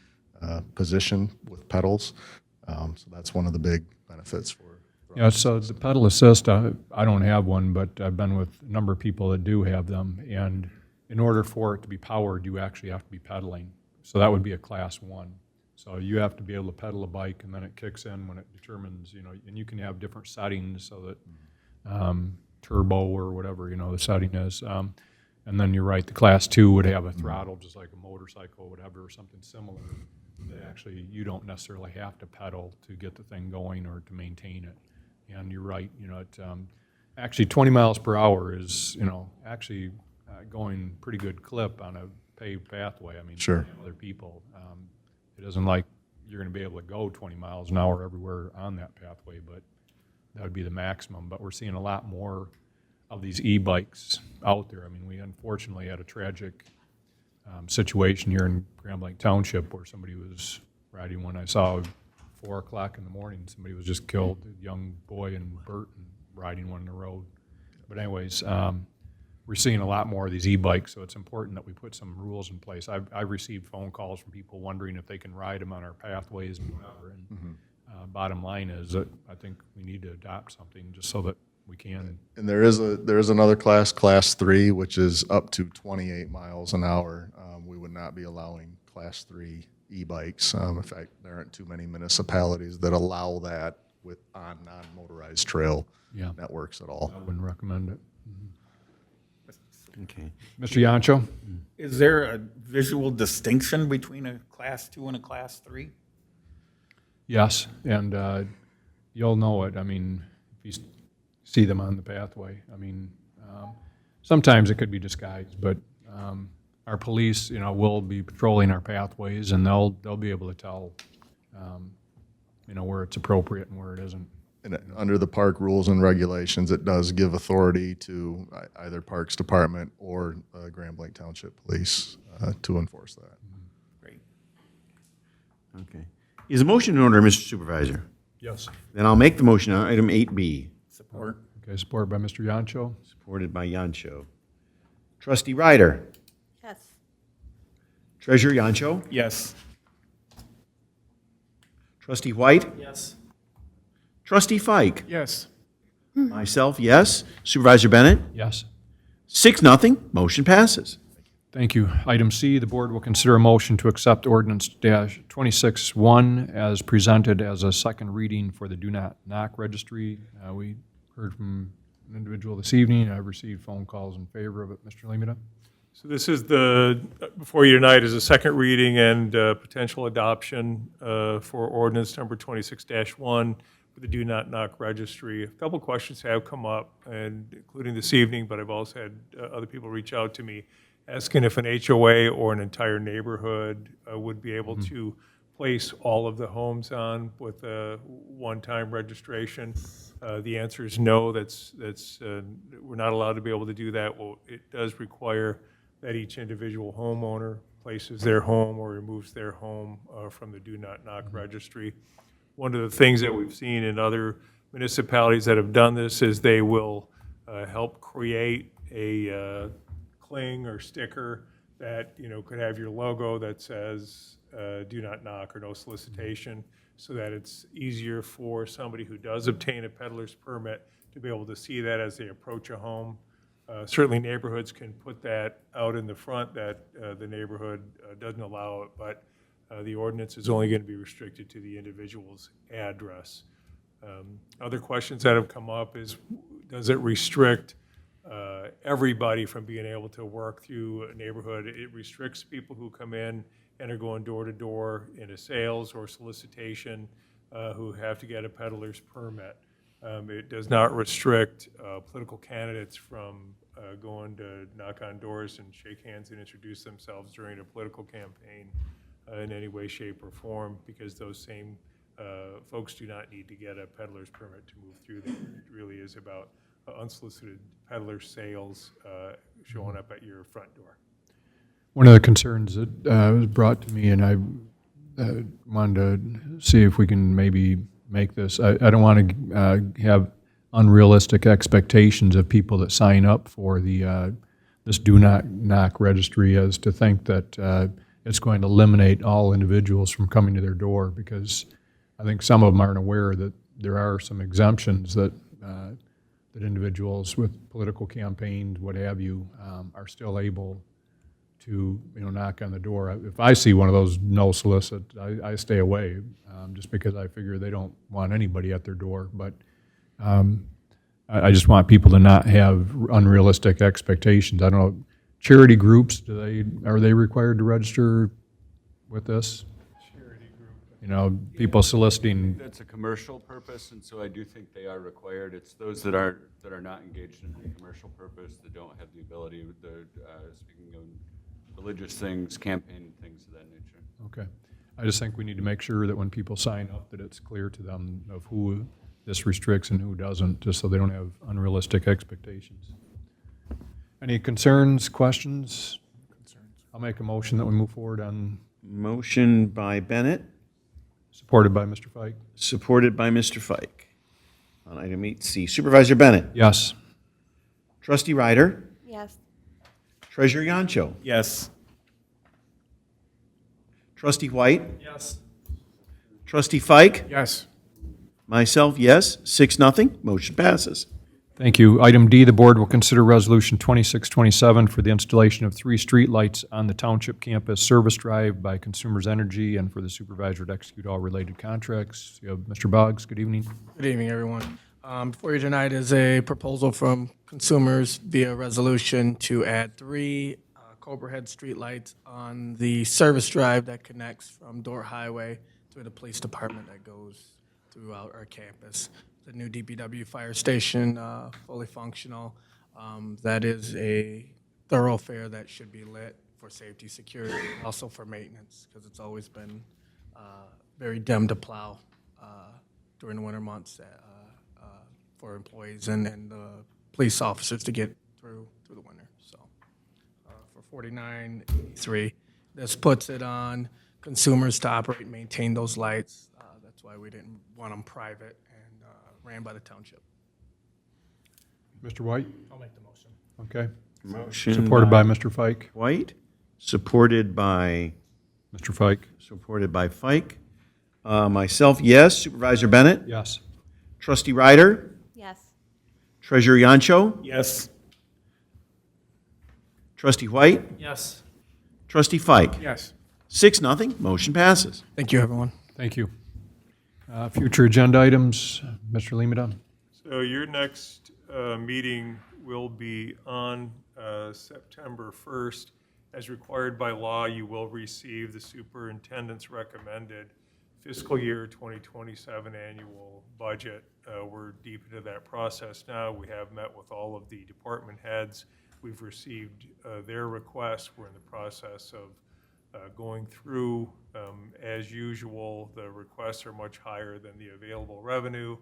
position with pedals. So that's one of the big benefits for. Yeah, so the pedal assist, I don't have one, but I've been with a number of people that do have them, and in order for it to be powered, you actually have to be pedaling. So that would be a Class 1. So you have to be able to pedal a bike, and then it kicks in when it determines, and you can have different settings so that turbo or whatever, the setting is. And then you're right, the Class 2 would have a throttle, just like a motorcycle, whatever, or something similar. That actually, you don't necessarily have to pedal to get the thing going or to maintain it. And you're right, actually 20 miles per hour is, actually going pretty good clip on a paved pathway. I mean, Sure. Other people. It isn't like you're going to be able to go 20 miles an hour everywhere on that pathway, but that would be the maximum. But we're seeing a lot more of these e-bikes out there. I mean, we unfortunately had a tragic situation here in Grand Blanc Township where somebody was riding one. I saw 4 o'clock in the morning, somebody was just killed, a young boy in Burton riding one in the road. But anyways, we're seeing a lot more of these e-bikes, so it's important that we put some rules in place. I've received phone calls from people wondering if they can ride them on our pathways and whatever. And bottom line is that I think we need to adopt something just so that we can. And there is another class, Class 3, which is up to 28 miles an hour. We would not be allowing Class 3 e-bikes. In fact, there aren't too many municipalities that allow that on non-motorized trail networks at all. I wouldn't recommend it. Okay. Mr. Yancho? Is there a visual distinction between a Class 2 and a Class 3? Yes, and you'll know it. I mean, if you see them on the pathway. I mean, sometimes it could be disguised, but our police, will be patrolling our pathways, and they'll be able to tell, where it's appropriate and where it isn't. And under the park rules and regulations, it does give authority to either Parks Department or Grand Blanc Township Police to enforce that. Great. Okay. Is a motion in order, Mr. Supervisor? Yes. Then I'll make the motion on item 8B. Support. Okay, supported by Mr. Yancho. Supported by Yancho. Trustee Ryder. Yes. Treasurer Yancho. Yes. Trustee White. Yes. Trustee Fike. Yes. Myself, yes. Supervisor Bennett. Yes. 6-0. Motion passes. Thank you. Item C, the board will consider a motion to accept ordinance -26-1 as presented as a second reading for the Do Not Knock registry. We heard from an individual this evening. I've received phone calls in favor of it. Mr. Lemita? So this is before you tonight is a second reading and potential adoption for ordinance number 26-1 for the Do Not Knock registry. A couple questions have come up, and including this evening, but I've also had other people reach out to me asking if an HOA or an entire neighborhood would be able to replace all of the homes on with a one-time registration? The answer is no, we're not allowed to be able to do that. Well, it does require that each individual homeowner places their home or removes their home from the Do Not Knock registry. One of the things that we've seen in other municipalities that have done this is they will help create a cling or sticker that, you know, could have your logo that says do not knock or no solicitation, so that it's easier for somebody who does obtain a peddler's permit to be able to see that as they approach a home. Certainly neighborhoods can put that out in the front that the neighborhood doesn't allow it, but the ordinance is only going to be restricted to the individual's address. Other questions that have come up is, does it restrict everybody from being able to work through a neighborhood? It restricts people who come in and are going door to door in a sales or solicitation who have to get a peddler's permit. It does not restrict political candidates from going to knock on doors and shake hands and introduce themselves during a political campaign in any way, shape, or form, because those same folks do not need to get a peddler's permit to move through there. It really is about unsolicited peddler sales showing up at your front door. One of the concerns that was brought to me, and I wanted to see if we can maybe make this, I don't want to have unrealistic expectations of people that sign up for the this Do Not Knock registry, as to think that it's going to eliminate all individuals from coming to their door, because I think some of them aren't aware that there are some exemptions that that individuals with political campaigns, what have you, are still able to, you know, knock on the door. If I see one of those no solicit, I stay away, just because I figure they don't want anybody at their door. But I just want people to not have unrealistic expectations. I don't know, charity groups, are they required to register with this? You know, people soliciting. That's a commercial purpose, and so I do think they are required. It's those that are not engaged in a commercial purpose, that don't have the ability, with the speaking of religious things, campaign things of that nature. Okay. I just think we need to make sure that when people sign up, that it's clear to them of who this restricts and who doesn't, just so they don't have unrealistic expectations. Any concerns, questions? I'll make a motion that we move forward on. Motion by Bennett. Supported by Mr. Fike. Supported by Mr. Fike. On item 8C. Supervisor Bennett. Yes. Trustee Ryder. Yes. Treasurer Yancho. Yes. Trustee White. Yes. Trustee Fike. Yes. Myself, yes. 6-0. Motion passes. Thank you. Item D, the board will consider Resolution 2627 for the installation of 3 streetlights on the Township campus service drive by Consumers Energy, and for the supervisor to execute all related contracts. You have Mr. Boggs. Good evening. Good evening, everyone. Before you tonight is a proposal from Consumers via resolution to add 3 Cobra Head streetlights on the service drive that connects from Dort Highway to the police department that goes throughout our campus. The new DPW fire station, fully functional. That is a thoroughfare that should be lit for safety, security, also for maintenance, because it's always been very dim to plow during the winter months for employees and police officers to get through the winter. So for $49.83, this puts it on Consumers to operate and maintain those lights. That's why we didn't want them private and ran by the township. Mr. White? I'll make the motion. Okay. Motion Supported by Mr. Fike. White. Supported by Mr. Fike. Supported by Fike. Myself, yes. Supervisor Bennett. Yes. Trustee Ryder. Yes. Treasurer Yancho. Yes. Trustee White. Yes. Trustee Fike. Yes. 6-0. Motion passes. Thank you, everyone. Thank you. Future agenda items, Mr. Limada. So your next meeting will be on September 1st. As required by law, you will receive the superintendent's recommended fiscal year 2027 annual budget. We're deep into that process now. We have met with all of the department heads. We've received their requests. We're in the process of Going through, as usual, the requests are much higher than the available revenue,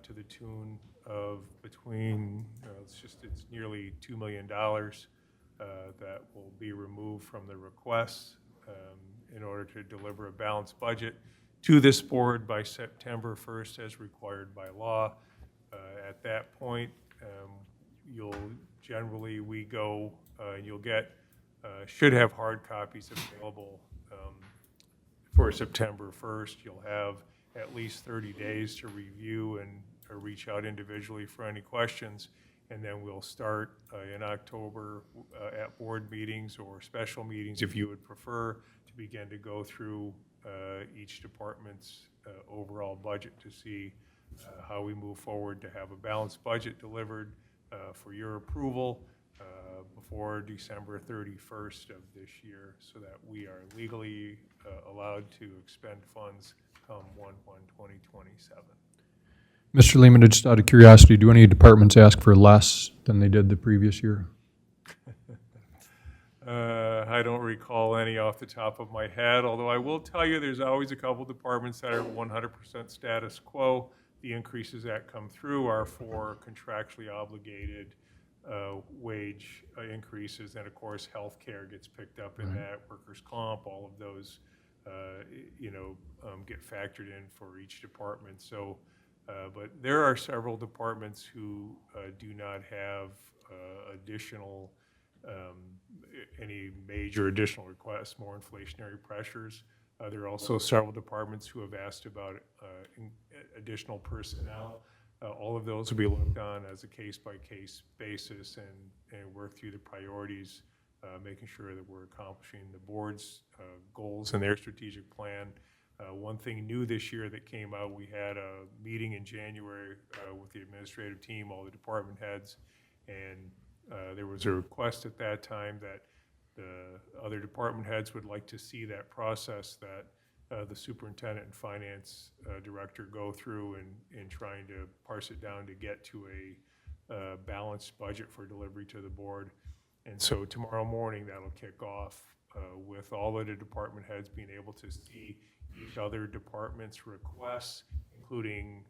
to the tune of between, it's nearly $2 million that will be removed from the requests in order to deliver a balanced budget to this board by September 1st as required by law. At that point, we go, you'll get, should have hard copies available for September 1st. You'll have at least 30 days to review and reach out individually for any questions. And then we'll start in October at board meetings or special meetings, if you would prefer, to begin to go through each department's overall budget to see how we move forward to have a balanced budget delivered for your approval before December 31st of this year, so that we are legally allowed to expend funds come 1/1/2027. Mr. Lehman, just out of curiosity, do any departments ask for less than they did the previous year? I don't recall any off the top of my head, although I will tell you there's always a couple departments that are 100% status quo. The increases that come through are for contractually obligated wage increases, and of course, healthcare gets picked up in that, workers' comp, all of those, get factored in for each department. So, but there are several departments who do not have additional, any major additional requests, more inflationary pressures. There are also several departments who have asked about additional personnel. All of those will be looked on as a case-by-case basis and work through the priorities, making sure that we're accomplishing the board's goals and their strategic plan. One thing new this year that came out, we had a meeting in January with the administrative team, all the department heads, and there was a request at that time that the other department heads would like to see that process that the superintendent and finance director go through in trying to parse it down to get to a balanced budget for delivery to the board. And so tomorrow morning, that'll kick off with all of the department heads being able to see each other department's requests, including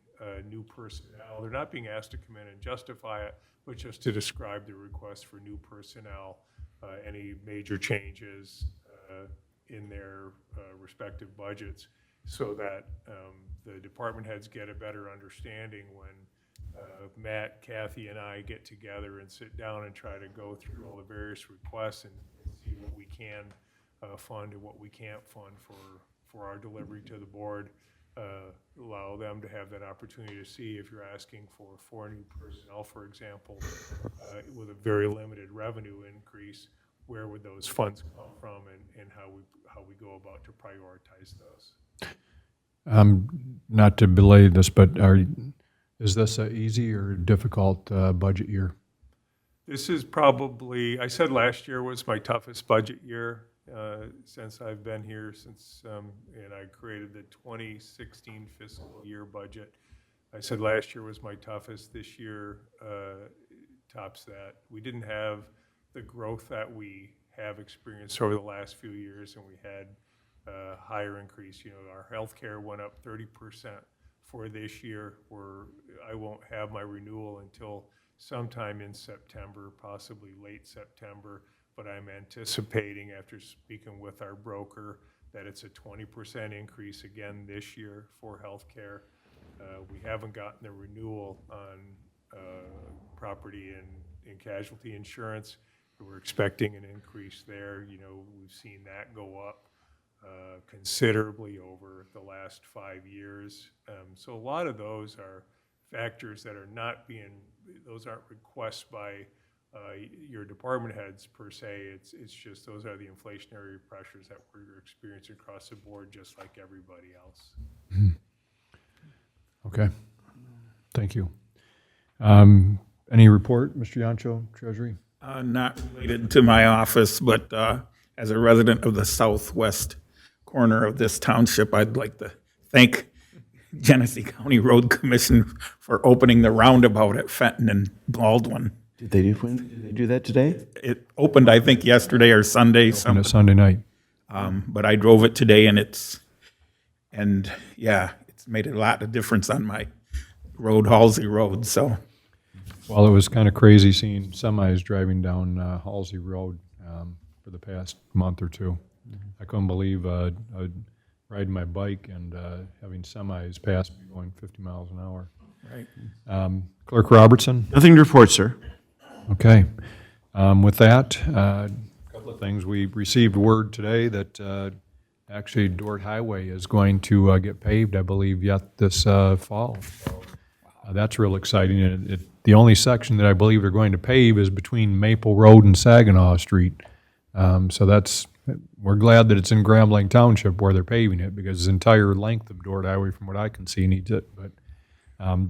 new personnel. They're not being asked to come in and justify it, but just to describe the request for new personnel, any major changes in their respective budgets, so that the department heads get a better understanding when Matt, Kathy, and I get together and sit down and try to go through all the various requests and see what we can fund and what we can't fund for our delivery to the board. Allow them to have that opportunity to see if you're asking for 4 new personnel, for example, with a very limited revenue increase, where would those funds come from, and how we go about to prioritize those. Not to belay this, but is this an easy or difficult budget year? This is probably, I said last year was my toughest budget year since I've been here, and I created the 2016 fiscal year budget. I said last year was my toughest. This year tops that. We didn't have the growth that we have experienced over the last few years, and we had a higher increase. Our healthcare went up 30% for this year, where I won't have my renewal until sometime in September, possibly late September, but I'm anticipating, after speaking with our broker, that it's a 20% increase again this year for healthcare. We haven't gotten the renewal on property and casualty insurance. We're expecting an increase there. We've seen that go up considerably over the last 5 years. So a lot of those are factors that are not those aren't requests by your department heads per se. It's just those are the inflationary pressures that we're experiencing across the board, just like everybody else. Okay, thank you. Any report, Mr. Yancho, Treasury? Not related to my office, but as a resident of the southwest corner of this township, I'd like to thank Genesee County Road Commission for opening the roundabout at Fenton and Baldwin. Did they do that today? It opened, I think, yesterday or Sunday. On a Sunday night. But I drove it today and yeah, it's made a lot of difference on my road, Halsey Road, so. Well, it was kind of crazy seeing semis driving down Halsey Road for the past month or two. I couldn't believe I'd riding my bike and having semis pass me going 50 miles an hour. Right. Clerk Robertson? Nothing to report, sir. Okay. With that, a couple of things. We received word today that actually Dort Highway is going to get paved, I believe, yet this fall. So, that's real exciting. And the only section that I believe they're going to pave is between Maple Road and Saginaw Street. So we're glad that it's in Grambling Township where they're paving it, because the entire length of Dort Highway, from what I can see, needs it. But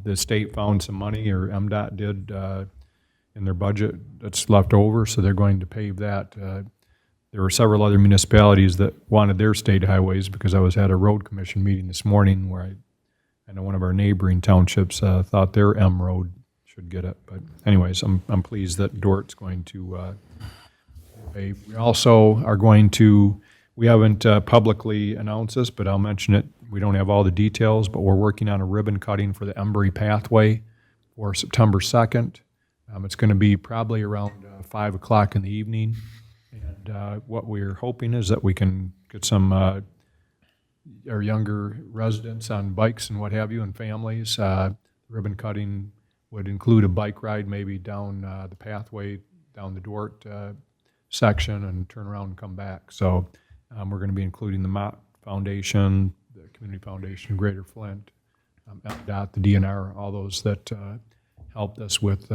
the state found some money, or MDOT did, in their budget that's left over, so they're going to pave that. There were several other municipalities that wanted their state highways, because I was at a road commission meeting this morning where I know one of our neighboring townships thought their M road should get it. But anyways, I'm pleased that Dort's going to pave. We also are going to, we haven't publicly announced this, but I'll mention it. We don't have all the details, but we're working on a ribbon cutting for the Embry pathway for September 2nd. It's going to be probably around 5 o'clock in the evening. And what we're hoping is that we can get some our younger residents on bikes and what have you, and families. Ribbon cutting would include a bike ride maybe down the pathway, down the Dort section, and turn around and come back. So we're going to be including the Mott Foundation, the Community Foundation, Greater Flint, MDOT, the DNR, all those that helped us with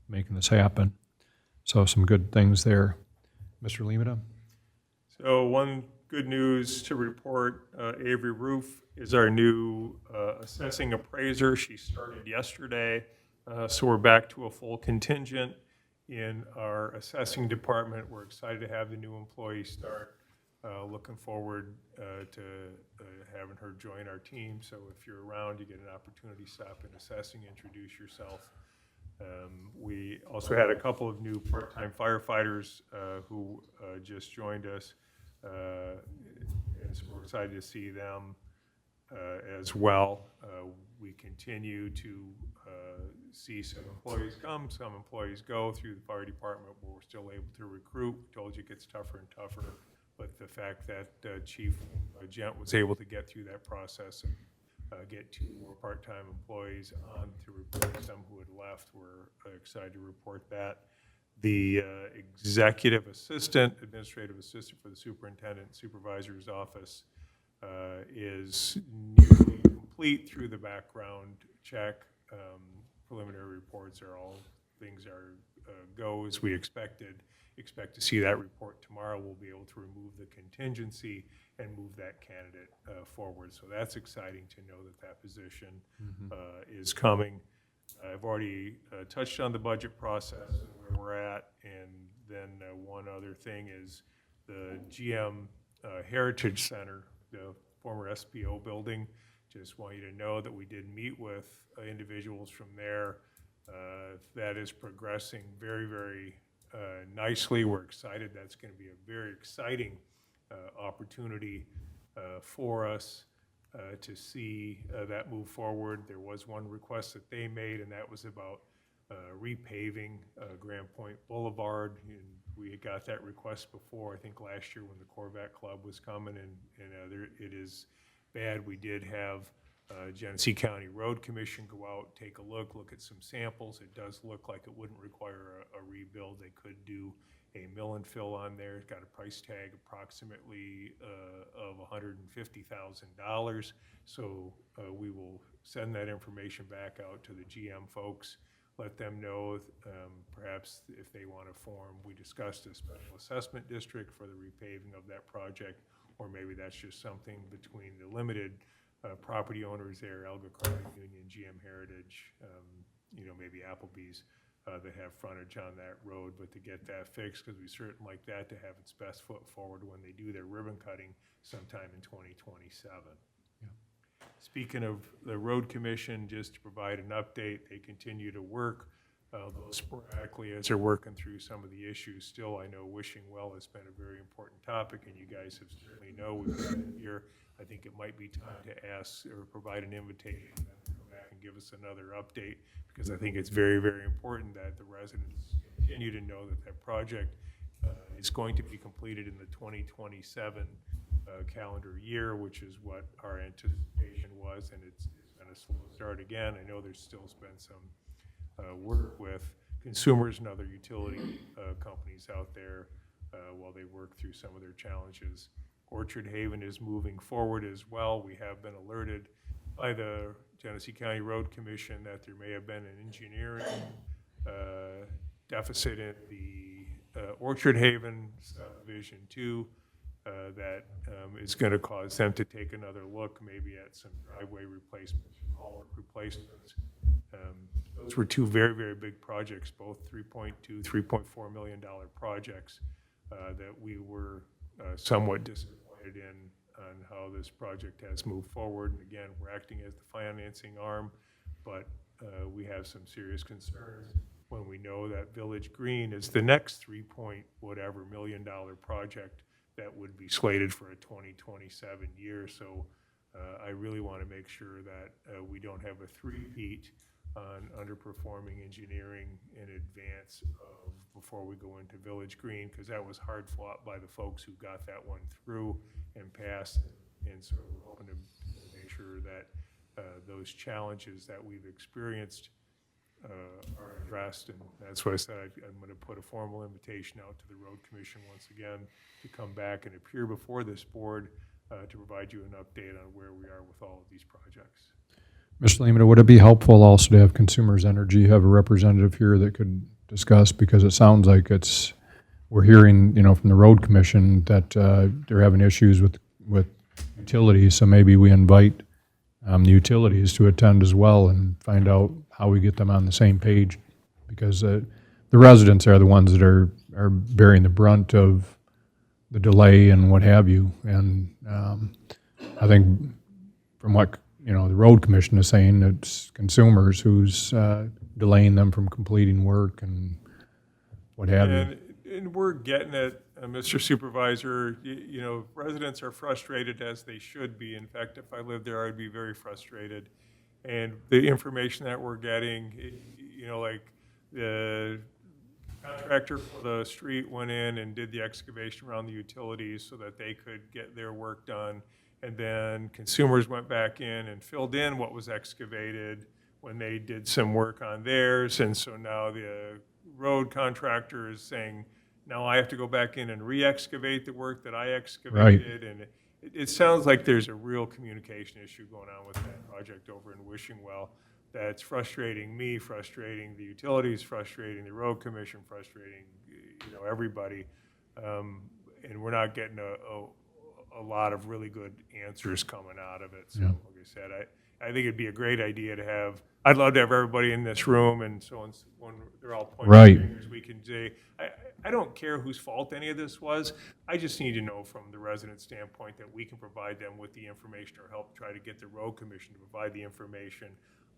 making this happen. So some good things there. Mr. Limita? So one good news to report, Avery Roof is our new assessing appraiser. She started yesterday, so we're back to a full contingent in our assessing department. We're excited to have the new employee start. Looking forward to having her join our team. So if you're around, you get an opportunity to stop in assessing, introduce yourself. We also had a couple of new part-time firefighters who just joined us, and so we're excited to see them as well. We continue to see some employees come, some employees go through the fire department, but we're still able to recruit. We told you it gets tougher and tougher, but the fact that Chief Gent was able to get through that process and get 2 more part-time employees on to replace some who had left, we're excited to report that. The executive assistant, administrative assistant for the superintendent and supervisor's office is nearly complete through the background check. Preliminary reports are all, things are go as we expected. Expect to see that report tomorrow. We'll be able to remove the contingency and move that candidate forward. So that's exciting to know that that position is coming. I've already touched on the budget process and where we're at, and then one other thing is the GM Heritage Center, the former SPO building. Just want you to know that we did meet with individuals from there. That is progressing very, very nicely. We're excited. That's going to be a very exciting opportunity for us to see that move forward. There was one request that they made, and that was about repaving Grand Point Boulevard. And we got that request before, I think last year when the Corvette Club was coming, and it is bad. We did have Genesee County Road Commission go out, take a look at some samples. It does look like it wouldn't require a rebuild. They could do a mill and fill on there. It's got a price tag approximately of $150,000. So we will send that information back out to the GM folks, let them know perhaps if they want to form, we discussed a special assessment district for the repaving of that project, or maybe that's just something between the limited property owners there, Elga Credit Union, GM Heritage, maybe Applebee's, that have frontage on that road, but to get that fixed, because we certainly like that to have its best foot forward when they do their ribbon cutting sometime in 2027. Yeah. Speaking of the road commission, just to provide an update, they continue to work though sporadically as they're working through some of the issues. Still, I know wishing well has been a very important topic, and you guys have certainly know we've got it here. I think it might be time to ask or provide an invitation to come back and give us another update, because I think it's very, very important that the residents continue to know that that project is going to be completed in the 2027 calendar year, which is what our anticipation was, and it's going to slow start again. I know there's still been some work with consumers and other utility companies out there while they work through some of their challenges. Orchard Haven is moving forward as well. We have been alerted by the Genesee County Road Commission that there may have been an engineering deficit in the Orchard Haven subdivision 2 that is going to cause them to take another look maybe at some driveway replacements, culvert replacements. Those were two very, very big projects, both $3.2, $3.4 million projects that we were somewhat disappointed in on how this project has moved forward. And again, we're acting as the financing arm, but we have some serious concerns when we know that Village Green is the next $3.whatever million project that would be slated for a 2027 year. So I really want to make sure that we don't have a three-peat on underperforming engineering in advance of before we go into Village Green, because that was hard fought by the folks who got that one through and passed. And so we're hoping to make sure that those challenges that we've experienced are addressed. And that's why I said I'm going to put a formal invitation out to the Road Commission once again to come back and appear before this board to provide you an update on where we are with all of these projects. Mr. Lehman, would it be helpful also to have Consumers Energy have a representative here that could discuss, because it sounds like we're hearing, from the Road Commission that they're having issues with utilities, so maybe we invite the utilities to attend as well and find out how we get them on the same page, because the residents are the ones that are bearing the brunt of the delay and what have you. And I think from what the Road Commission is saying, it's consumers who's delaying them from completing work and what have you. And we're getting it, Mr. Supervisor. Residents are frustrated, as they should be. In fact, if I lived there, I'd be very frustrated. And the information that we're getting, like the contractor for the street went in and did the excavation around the utilities so that they could get their work done. And then consumers went back in and filled in what was excavated when they did some work on theirs. And so now the road contractor is saying, now I have to go back in and re-excavate the work that I excavated. Right. And it sounds like there's a real communication issue going on with that project over in Wishingwell that's frustrating me, frustrating the utilities, frustrating the Road Commission, frustrating everybody. And we're not getting a lot of really good answers coming out of it. So, like I said, I think it'd be a great idea to have. I'd love to have everybody in this room, and so on, when they're all pointing fingers, we can say, I don't care whose fault any of this was. I just need to know from the resident standpoint that we can provide them with the information, or help try to get the Road Commission to provide the information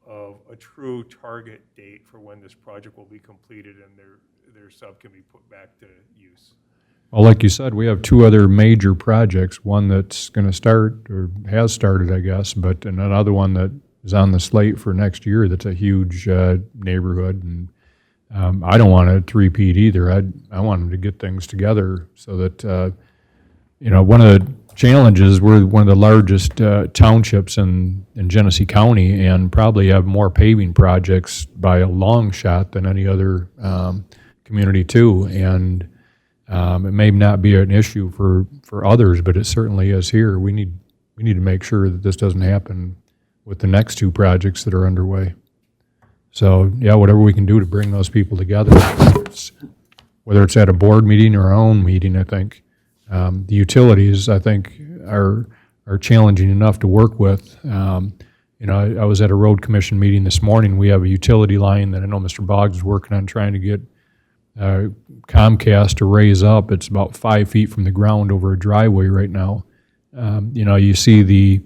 of a true target date for when this project will be completed and their sub can be put back to use. Well, like you said, we have two other major projects, one that's going to start, or has started, I guess, but another one that is on the slate for next year that's a huge neighborhood. And I don't want it to repeat either. I want them to get things together so that, one of the challenges, we're one of the largest townships in Genesee County, and probably have more paving projects by a long shot than any other community too. And it may not be an issue for others, but it certainly is here. We need to make sure that this doesn't happen with the next two projects that are underway. So, whatever we can do to bring those people together, whether it's at a board meeting or our own meeting, I think. The utilities, I think, are challenging enough to work with. I was at a Road Commission meeting this morning. We have a utility line that I know Mr. Boggs is working on trying to get Comcast to raise up. It's about 5 feet from the ground over a driveway right now. You see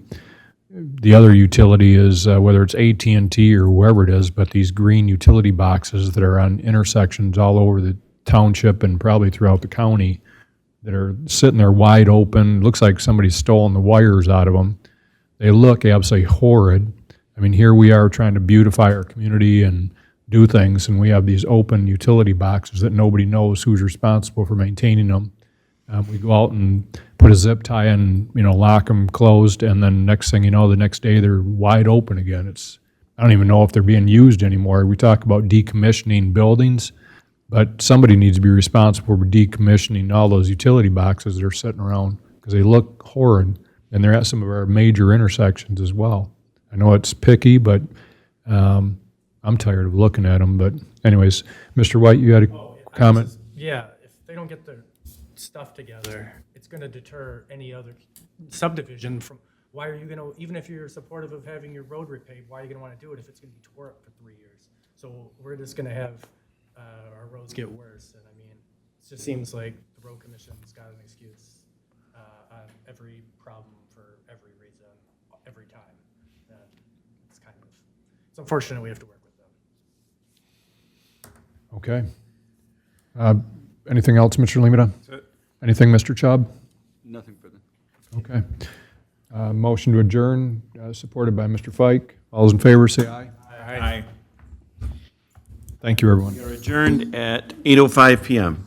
the other utility is, whether it's AT&T or whoever it is, but these green utility boxes that are on intersections all over the township and probably throughout the county that are sitting there wide open. Looks like somebody's stolen the wires out of them. They look absolutely horrid. I mean, here we are trying to beautify our community and do things, and we have these open utility boxes that nobody knows who's responsible for maintaining them. We go out and put a zip tie and, lock them closed, and then next thing you know, the next day they're wide open again. I don't even know if they're being used anymore. We talk about decommissioning buildings, but somebody needs to be responsible for decommissioning all those utility boxes that are sitting around, because they look horrid, and they're at some of our major intersections as well. I know it's picky, but I'm tired of looking at them. But anyways, Mr. White, you had a comment? Yeah, if they don't get their stuff together, it's going to deter any other subdivision from, why are you going to, even if you're supportive of having your road repaved, why are you going to want to do it if it's going to be tore up for 3 years? So we're just going to have our roads get worse. And I mean, it just seems like the road commission's got an excuse on every problem for every reason, every time. And it's unfortunate we have to work with them. Okay. Anything else, Mr. Limita? That's it. Anything, Mr. Chubb? Nothing further. Okay. Motion to adjourn, supported by Mr. Fike. All those in favor, say aye. Aye. Thank you, everyone. We are adjourned at 8:05 PM.